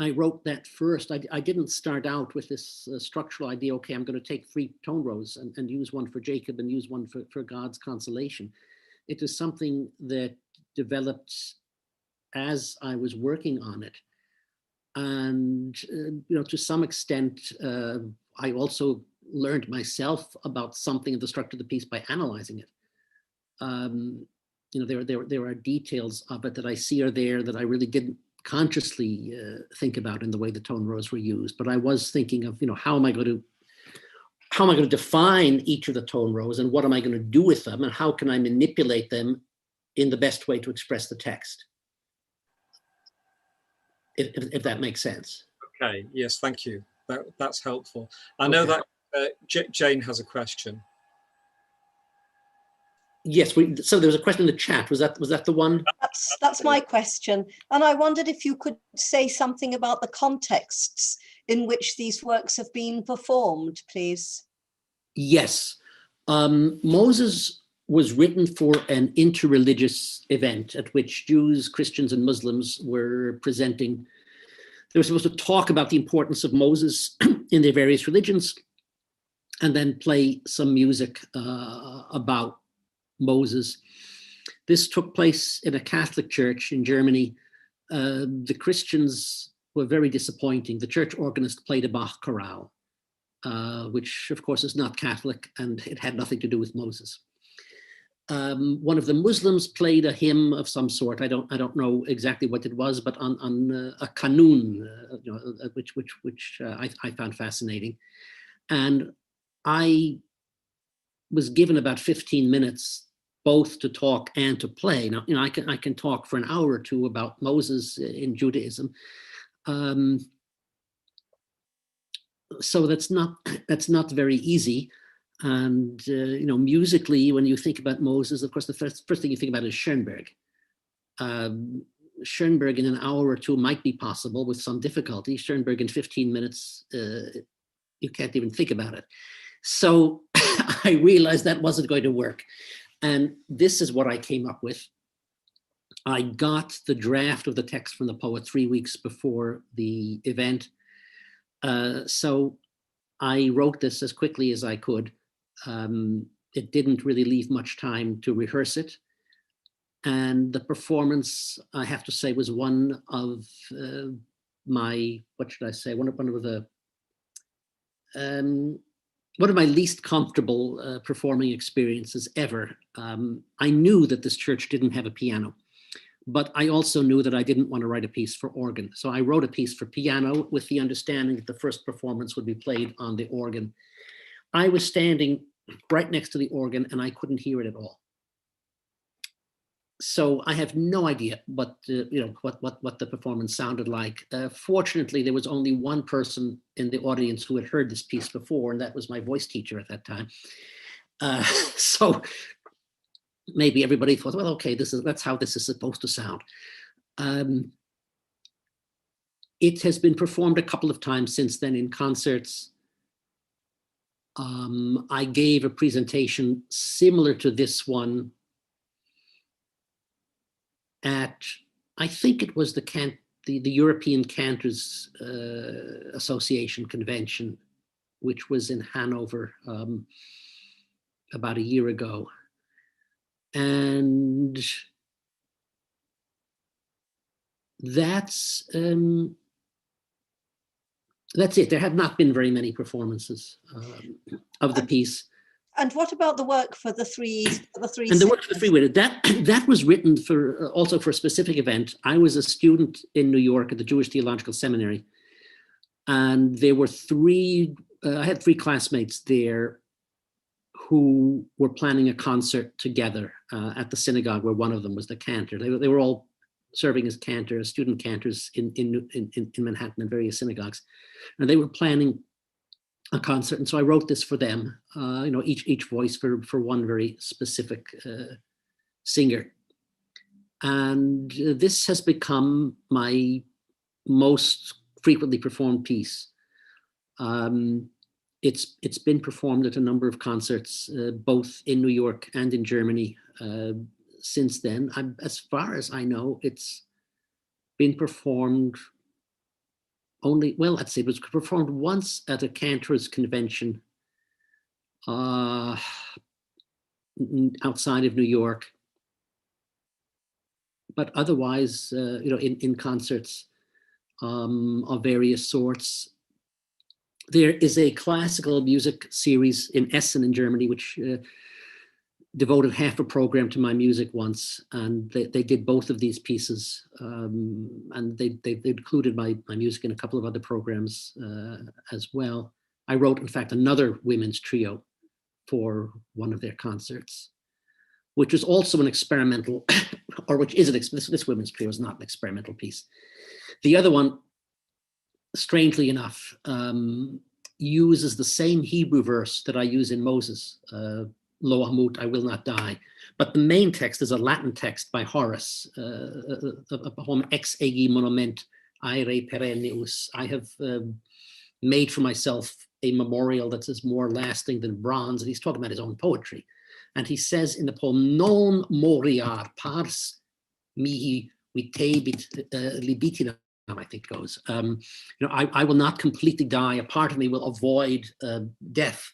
I wrote that first. I didn't start out with this structural idea, okay, I'm going to take 3 tone rows and use one for Jacob and use one for God's consolation. It was something that developed as I was working on it. And, to some extent, I also learned myself about something of the structure of the piece by analyzing it. There are details of it that I see are there that I really didn't consciously think about in the way the tone rows were used. But I was thinking of, how am I going to define each of the tone rows, and what am I going to do with them, and how can I manipulate them in the best way to express the text? If that makes sense. Okay, yes, thank you. That's helpful. I know that Jane has a question. Yes, so there was a question in the chat. Was that the one? That's my question. And I wondered if you could say something about the contexts in which these works have been performed, please. Yes. Moses was written for an interreligious event at which Jews, Christians, and Muslims were presenting. They were supposed to talk about the importance of Moses in their various religions and then play some music about Moses. This took place in a Catholic church in Germany. The Christians were very disappointing. The church organist played a Bach chorale, which of course is not Catholic, and it had nothing to do with Moses. One of the Muslims played a hymn of some sort. I don't know exactly what it was, but on a kanun, which I found fascinating. And I was given about 15 minutes both to talk and to play. Now, I can talk for an hour or two about Moses in Judaism. So that's not very easy. And, musically, when you think about Moses, of course, the first thing you think about is Schoenberg. Schoenberg in an hour or two might be possible with some difficulty. Schoenberg in 15 minutes, you can't even think about it. So I realized that wasn't going to work. And this is what I came up with. I got the draft of the text from the poet 3 weeks before the event. So I wrote this as quickly as I could. It didn't really leave much time to rehearse it. And the performance, I have to say, was one of my, what should I say, one of my least comfortable performing experiences ever. I knew that this church didn't have a piano, but I also knew that I didn't want to write a piece for organ. So I wrote a piece for piano with the understanding that the first performance would be played on the organ. I was standing right next to the organ and I couldn't hear it at all. So I have no idea what the performance sounded like. Fortunately, there was only one person in the audience who had heard this piece before, and that was my voice teacher at that time. So maybe everybody thought, well, okay, that's how this is supposed to sound. It has been performed a couple of times since then in concerts. I gave a presentation similar to this one at, I think it was the European Cantors Association convention, which was in Hanover about a year ago. And that's it. There have not been very many performances of the piece. And what about the work for the three? And the work for the three women, that was written for also for a specific event. I was a student in New York at the Jewish Theological Seminary, and there were I had three classmates there who were planning a concert together at the synagogue where one of them was the cantor. They were all serving as cantors, student cantors in Manhattan in various synagogues. And they were planning a concert. And so I wrote this for them, each voice for one very specific singer. And this has become my most frequently performed piece. It's been performed at a number of concerts, both in New York and in Germany since then. As far as I know, it's been performed only, well, I'd say it was performed once at a cantor's convention outside of New York. But otherwise, in concerts of various sorts. There is a classical music series in Essen in Germany, which devoted half a program to my music once, and they did both of these pieces, and they included my music in a couple of other programs as well. I wrote, in fact, another women's trio for one of their concerts, which was also an experimental, or which is this women's trio is not an experimental piece. The other one, strangely enough, uses the same Hebrew verse that I use in Moses, Lo amut, I will not die. But the main text is a Latin text by Horace, a poem Ex egi monument aere perennius. I have made for myself a memorial that is more lasting than bronze. And he's talking about his own poetry. And he says in the poem, non moriar pars mihi vitebit libitina, I think it goes. I will not completely die. A part of me will avoid death.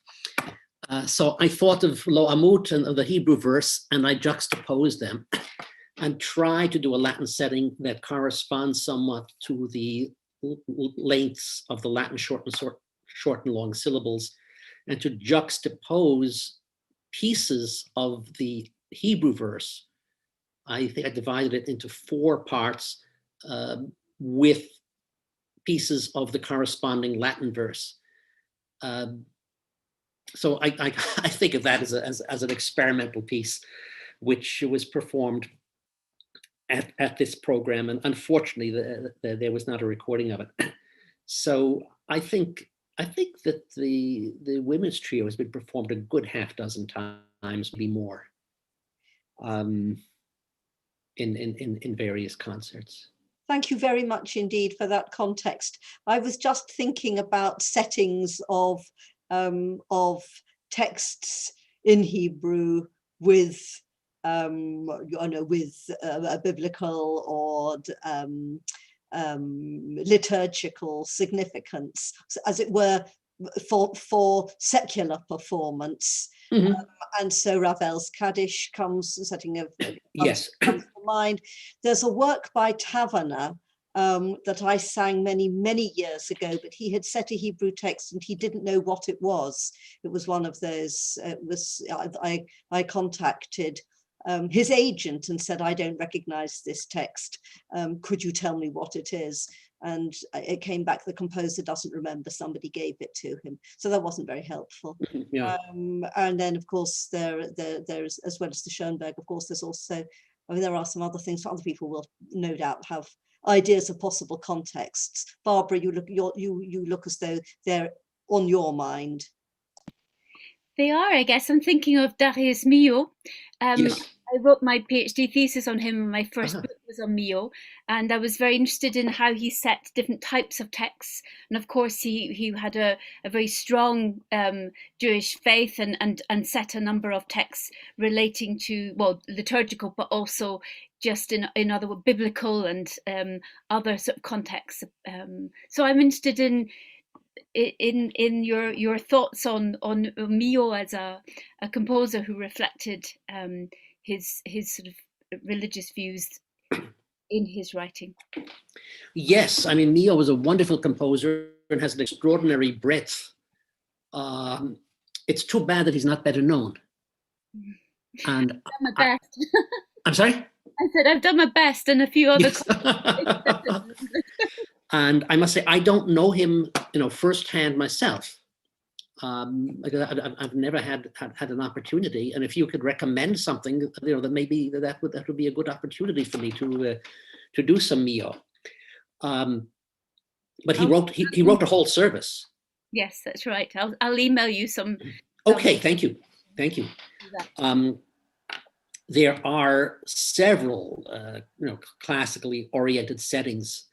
So I thought of Lo amut and of the Hebrew verse, and I juxtaposed them and tried to do a Latin setting that corresponds somewhat to the lengths of the Latin short and long syllables, and to juxtapose pieces of the Hebrew verse. I think I divided it into 4 parts with pieces of the corresponding Latin verse. So I think of that as an experimental piece, which was performed at this program, and unfortunately there was not a recording of it. So I think that the women's trio has been performed a good half dozen times, maybe more, in various concerts. Thank you very much indeed for that context. I was just thinking about settings of texts in Hebrew with a biblical or liturgical significance, as it were, for secular performance. Mm-hmm. And so Ravel's Kaddish comes Yes. comes to mind. There's a work by Taverner that I sang many, many years ago, but he had set a Hebrew text and he didn't know what it was. It was one of those, I contacted his agent and said, I don't recognize this text. Could you tell me what it is? And it came back, the composer doesn't remember, somebody gave it to him. So that wasn't very helpful. Yeah. And then, of course, there's, as well as the Schoenberg, of course, there's also, there are some other things. Other people will no doubt have ideas of possible contexts. Barbara, you look as though they're on your mind. They are, I guess. I'm thinking of Darius Milhaud. Yes. I wrote my PhD thesis on him. My first book was on Milhaud, and I was very interested in how he set different types of texts. And of course, he had a very strong Jewish faith and set a number of texts relating to, well, liturgical, but also just in other biblical and other sort of contexts. So I'm interested in your thoughts on Milhaud as a composer who reflected his sort of religious views in his writing. Yes, I mean, Milhaud was a wonderful composer and has an extraordinary breadth. It's too bad that he's not better known. And I've done my best. I'm sorry? I said I've done my best and a few other. Yes. And I must say, I don't know him, firsthand myself. I've never had an opportunity, and if you could recommend something, that maybe that would be a good opportunity for me to do some Milhaud. But he wrote a whole service. Yes, that's right. I'll email you some. Okay, thank you. Thank you. There are several, classically oriented settings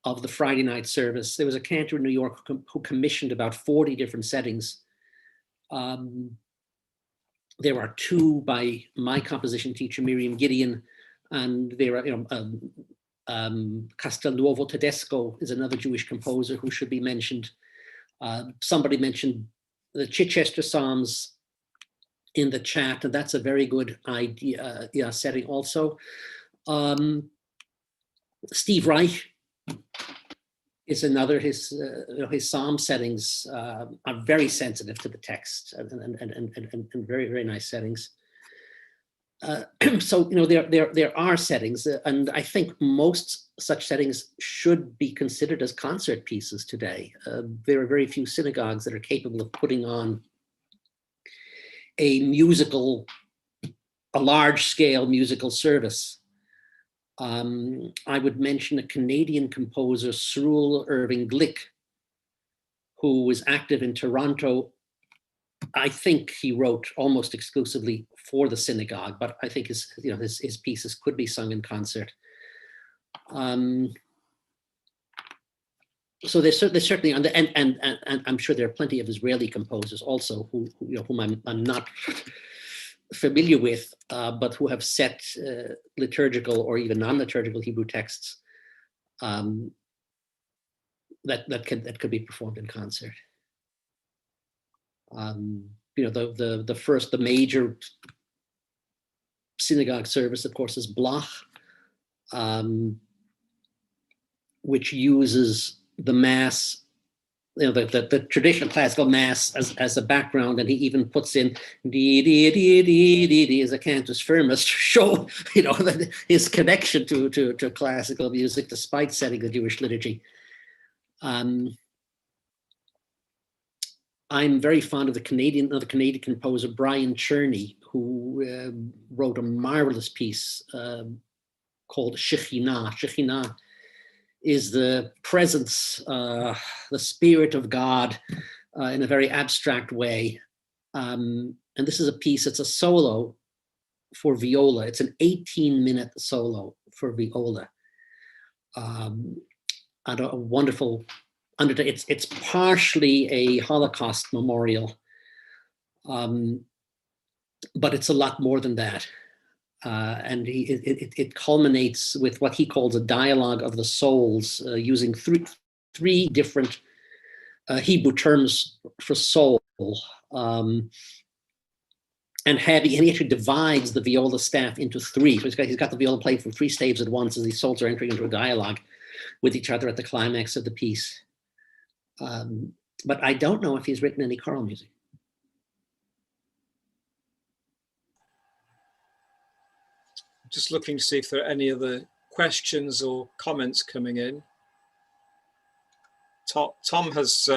of the Friday night service. There was a cantor in New York who commissioned about 40 different settings. There are 2 by my composition teacher, Miriam Gideon, and there are, Castelnuovo Tedesco is another Jewish composer who should be mentioned. Somebody mentioned the Chichester Psalms in the chat, and that's a very good idea, setting also. Steve Reich is another. His psalm settings are very sensitive to the text and very, very nice settings. So there are settings, and I think most such settings should be considered as concert pieces today. There are very few synagogues that are capable of putting on a large-scale musical service. I would mention a Canadian composer, Cyril Irving Glick, who was active in Toronto. I think he wrote almost exclusively for the synagogue, but I think his pieces could be sung in concert. So there's certainly, and I'm sure there are plenty of Israeli composers also whom I'm not familiar with, but who have set liturgical or even non-liturgical Hebrew texts that could be performed in concert. The major synagogue service, of course, is Bloch, which uses the mass, the traditional classical mass as a background, and he even puts in dee dee dee dee dee dee as a cantus firmus to show that his connection to classical music, despite setting the Jewish liturgy. I'm very fond of the Canadian composer Brian Cherney, who wrote a marvelous piece called Shekhinah. Shekhinah is the presence, the spirit of God in a very abstract way. And this is a piece, it's a solo for viola. It's an 18-minute solo for viola. And a wonderful undertaking. It's partially a Holocaust memorial, but it's a lot more than that. And it culminates with what he calls a dialogue of the souls, using three different Hebrew terms for soul. And he actually divides the viola staff into 3. So he's got the viola played from 3 staves at once as these souls are entering into a dialogue with each other at the climax of the piece. But I don't know if he's written any choral music. Just looking to see if there are any other questions or comments coming in. Tom has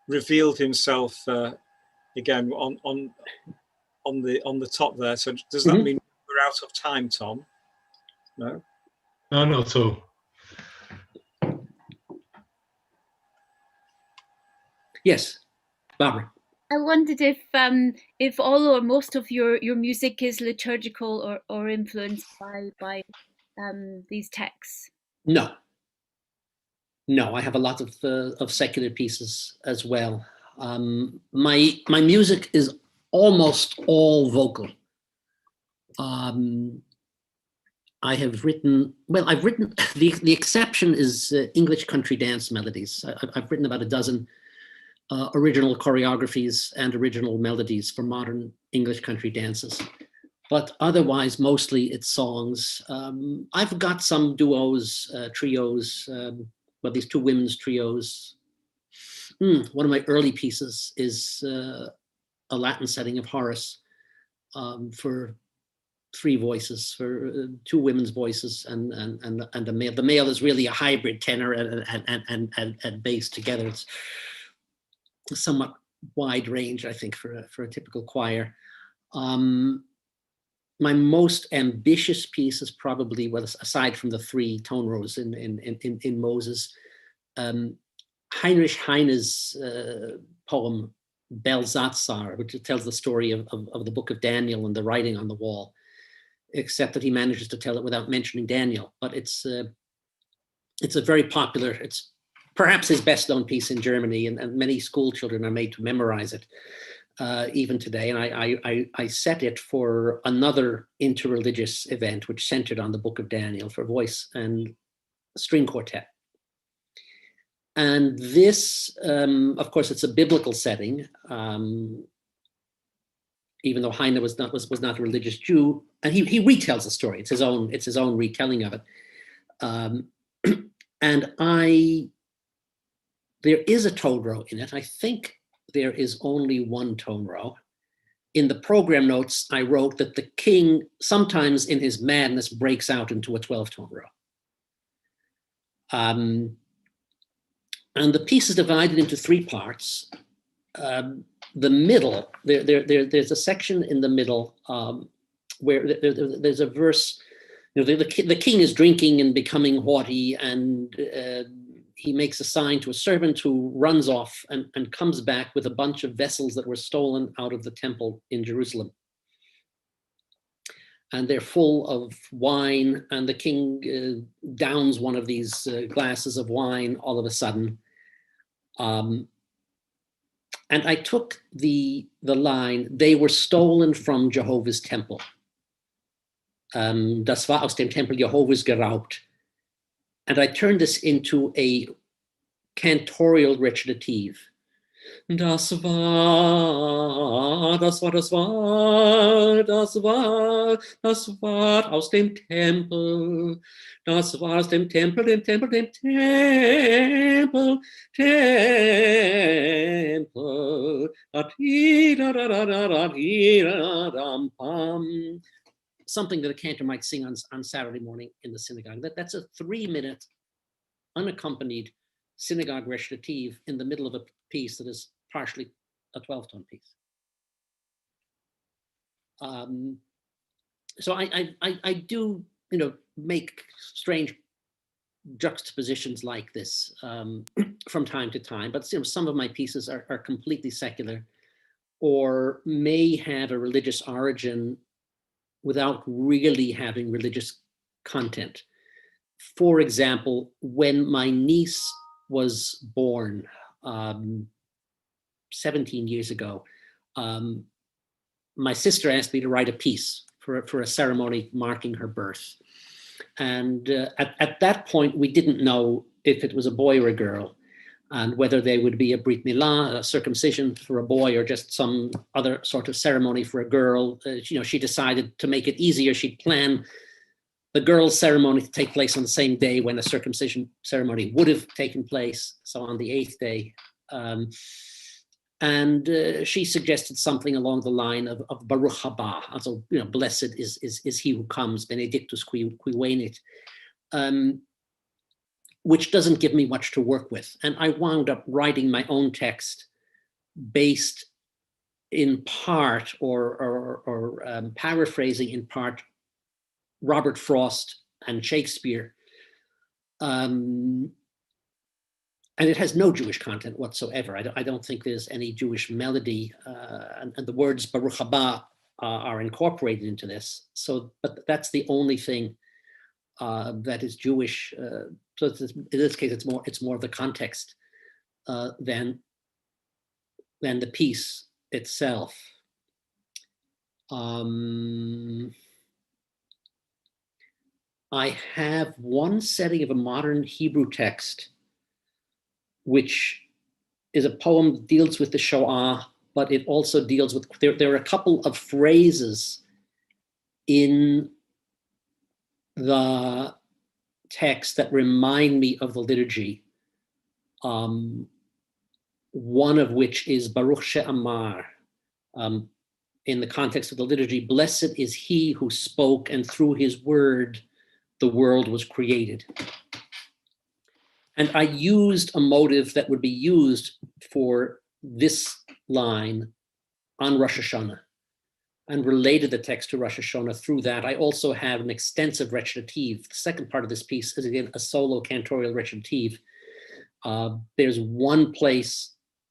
revealed himself again on the top there. So does that mean we're out of time, Tom? No. No, not at all. Yes, Barbara. I wondered if all or most of your music is liturgical or influenced by these texts. No, I have a lot of secular pieces as well. My music is almost all vocal. I've written the exception is English country dance melodies. I've written about a dozen original choreographies and original melodies for modern English country dances. But otherwise, mostly it's songs. I've got some duos, trios, these 2 women's trios. One of my early pieces is a Latin setting of Horace for 3 voices, for 2 women's voices, and the male. The male is really a hybrid tenor and bass together. It's a somewhat wide range, I think, for a typical choir. My most ambitious piece is probably, well, aside from the 3 tone rows in Moses, Heinrich Heine's poem Belshazzar, which tells the story of the book of Daniel and the writing on the wall, except that he manages to tell it without mentioning Daniel. But it's a very popular, it's perhaps his best known piece in Germany, and many school children are made to memorize it even today. And I set it for another interreligious event, which centered on the book of Daniel, for voice and string quartet. And this, of course, it's a biblical setting, even though Heine was not a religious Jew, and he retells the story. It's his own retelling of it. And there is a tone row in it. I think there is only one tone row. In the program notes, I wrote that the king sometimes in his madness breaks out into a 12-tone row. And the piece is divided into 3 parts. The middle, there's a section in the middle where there's a verse. The king is drinking and becoming haughty, and he makes a sign to a servant who runs off and comes back with a bunch of vessels that were stolen out of the temple in Jerusalem. And they're full of wine, and the king downs one of these glasses of wine all of a sudden. And I took the line, "They were stolen from Jehovah's temple." Das war aus dem Tempel Jehovah's geraubt. And I turned this into a cantorial recitative. Das war aus dem Tempel. Das war aus dem Tempel, dem Tempel, dem Tempel, Tempel. Something that a cantor might sing on Saturday morning in the synagogue. That's a 3-minute unaccompanied synagogue recitative in the middle of a piece that is partially a 12-tone piece. So I do, make strange juxtapositions like this from time to time, but some of my pieces are completely secular or may have a religious origin without really having religious content. For example, when my niece was born 17 years ago, my sister asked me to write a piece for a ceremony marking her birth. And at that point, we didn't know if it was a boy or a girl, and whether they would be a brit milah, a circumcision for a boy, or just some other sort of ceremony for a girl. She decided to make it easier. She'd plan the girl's ceremony to take place on the same day when a circumcision ceremony would have taken place, so on the 8th day. And she suggested something along the line of Baruch haba, also, blessed is he who comes, benedictus qui venit, which doesn't give me much to work with. And I wound up writing my own text based in part or paraphrasing in part Robert Frost and Shakespeare. And it has no Jewish content whatsoever. I don't think there's any Jewish melody, and the words Baruch haba are incorporated into this. So, but that's the only thing that is Jewish. So in this case, it's more of the context than the piece itself. I have one setting of a modern Hebrew text, which is a poem that deals with the Shoah, but it also deals with, there are a couple of phrases in the text that remind me of the liturgy. One of which is Baruch She'amar. In the context of the liturgy, blessed is he who spoke, and through his word, the world was created. And I used a motive that would be used for this line on Rosh Hashanah and related the text to Rosh Hashanah through that. I also have an extensive recitative. The second part of this piece is, again, a solo cantorial recitative There's one place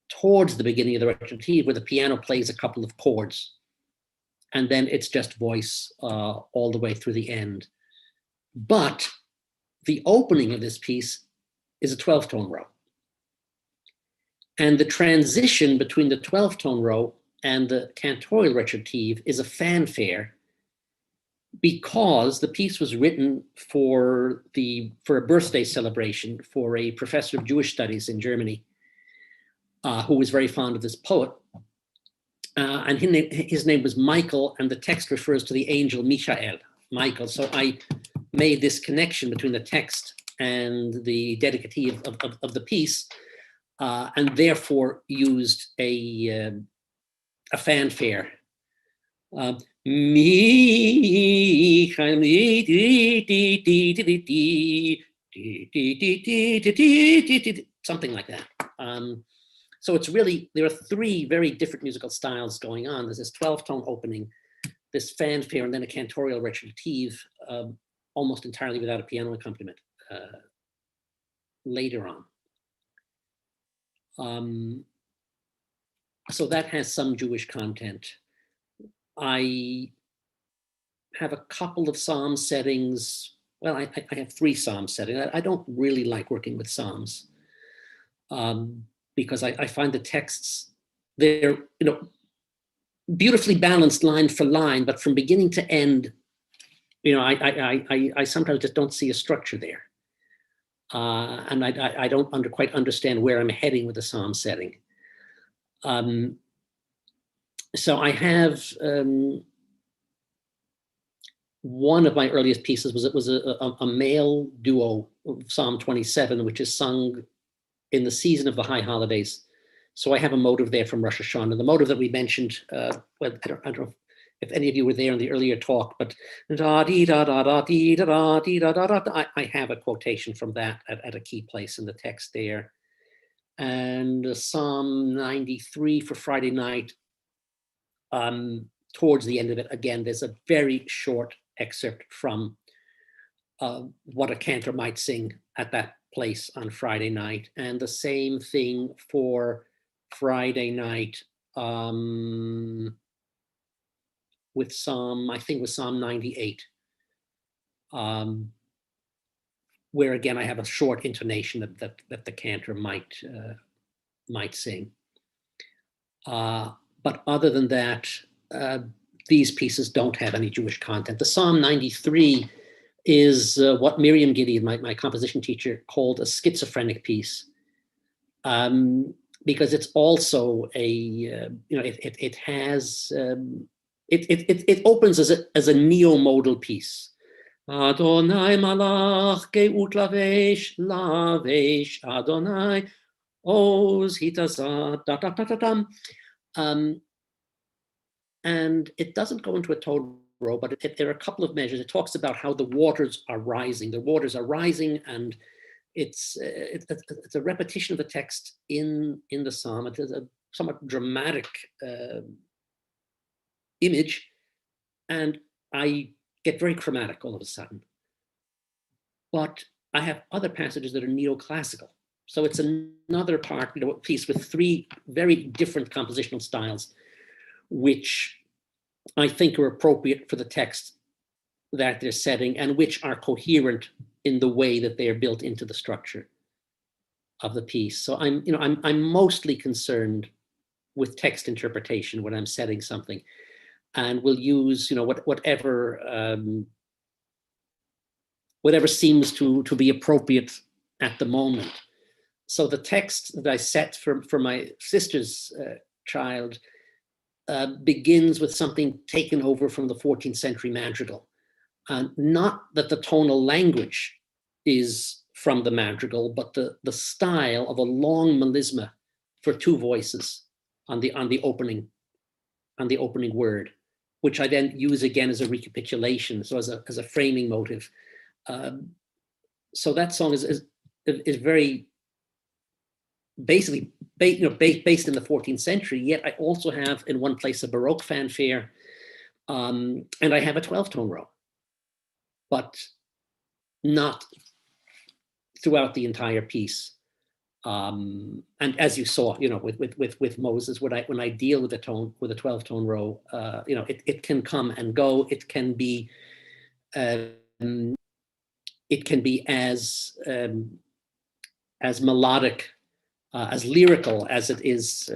towards the beginning of the recitative where the piano plays a couple of chords, and then it's just voice all the way through the end. But the opening of this piece is a 12-tone row. And the transition between the 12-tone row and the cantorial recitative is a fanfare, because the piece was written for a birthday celebration for a professor of Jewish studies in Germany, who was very fond of this poet. And his name was Michael, and the text refers to the angel Michael, Michael. So I made this connection between the text and the dedicative of the piece, and therefore used a fanfare. Something like that. So it's really, there are three very different musical styles going on. There's this 12-tone opening, this fanfare, and then a cantorial recitative, almost entirely without a piano accompaniment later on. So that has some Jewish content. I have a couple of psalm settings. Well, I have 3 psalm settings. I don't really like working with psalms because I find the texts, they're beautifully balanced line for line, but from beginning to end, I sometimes just don't see a structure there. And I don't quite understand where I'm heading with the psalm setting. So I have one of my earliest pieces was a male duo of Psalm 27, which is sung in the season of the high holidays. So I have a motive there from Rosh Hashanah. The motive that we mentioned, well, I don't know if any of you were there in the earlier talk, but I have a quotation from that at a key place in the text there. And Psalm 93 for Friday night, towards the end of it, again, there's a very short excerpt from what a cantor might sing at that place on Friday night. And the same thing for Friday night with Psalm 98, where again, I have a short intonation that the cantor might sing. But other than that, these pieces don't have any Jewish content. The Psalm 93 is what Miriam Gideon, my composition teacher, called a schizophrenic piece, because it's also it opens as a neo-modal piece. Adonai malach geut lavesh Adonai oz hitazah da da da da dam. And it doesn't go into a tone row, but there are a couple of measures. It talks about how the waters are rising. The waters are rising, and it's a repetition of the text in the psalm. It is a somewhat dramatic image, and I get very chromatic all of a sudden. But I have other passages that are neoclassical. So it's another part, piece with 3 very different compositional styles, which I think are appropriate for the text that they're setting, and which are coherent in the way that they are built into the structure of the piece. So I'm mostly concerned with text interpretation when I'm setting something, and will use whatever seems to be appropriate at the moment. So the text that I set for my sister's child begins with something taken over from the 14th century madrigal. Not that the tonal language is from the madrigal, but the style of a long melisma for 2 voices on the opening word, which I then use again as a recapitulation, so as a framing motive. So that song is very basically based in the 14th century, yet I also have in one place a Baroque fanfare, and I have a 12-tone row, but not throughout the entire piece. And as you saw, with Moses, when I deal with a tone, with a 12-tone row, it can come and go. It can be as melodic, as lyrical as it is,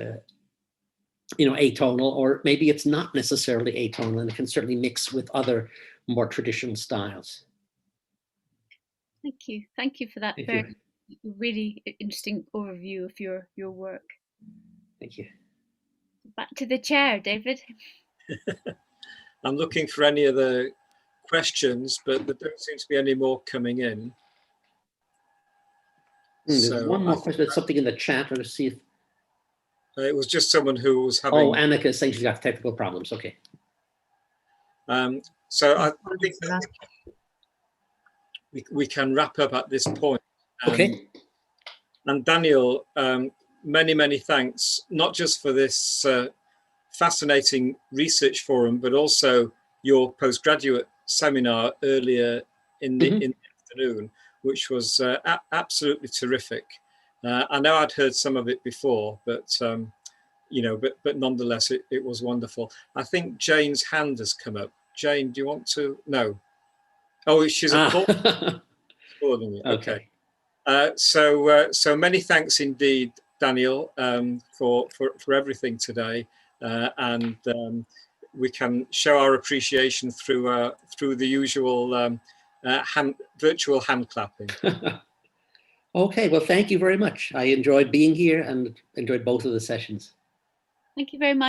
atonal, or maybe it's not necessarily atonal, and it can certainly mix with other more traditional styles. Thank you for that really interesting overview of your work. Thank you. Back to the chair, David. I'm looking for any other questions, but there don't seem to be any more coming in. There's one more question. There's something in the chat. Let's see if it was just someone who was having. Oh, Annika is saying she's got technical problems. Okay. So I think we can wrap up at this point. Okay. And Daniel, many thanks, not just for this fascinating research forum, but also your postgraduate seminar earlier in the afternoon, which was absolutely terrific. I know I'd heard some of it before, but but nonetheless, it was wonderful. I think Jane's hand has come up. Jane, do you want to? No. Oh, she's calling me. Okay. So many thanks indeed, Daniel, for everything today, and we can show our appreciation through the usual virtual hand clapping. Okay, well, thank you very much. I enjoyed being here and enjoyed both of the sessions. Thank you very much.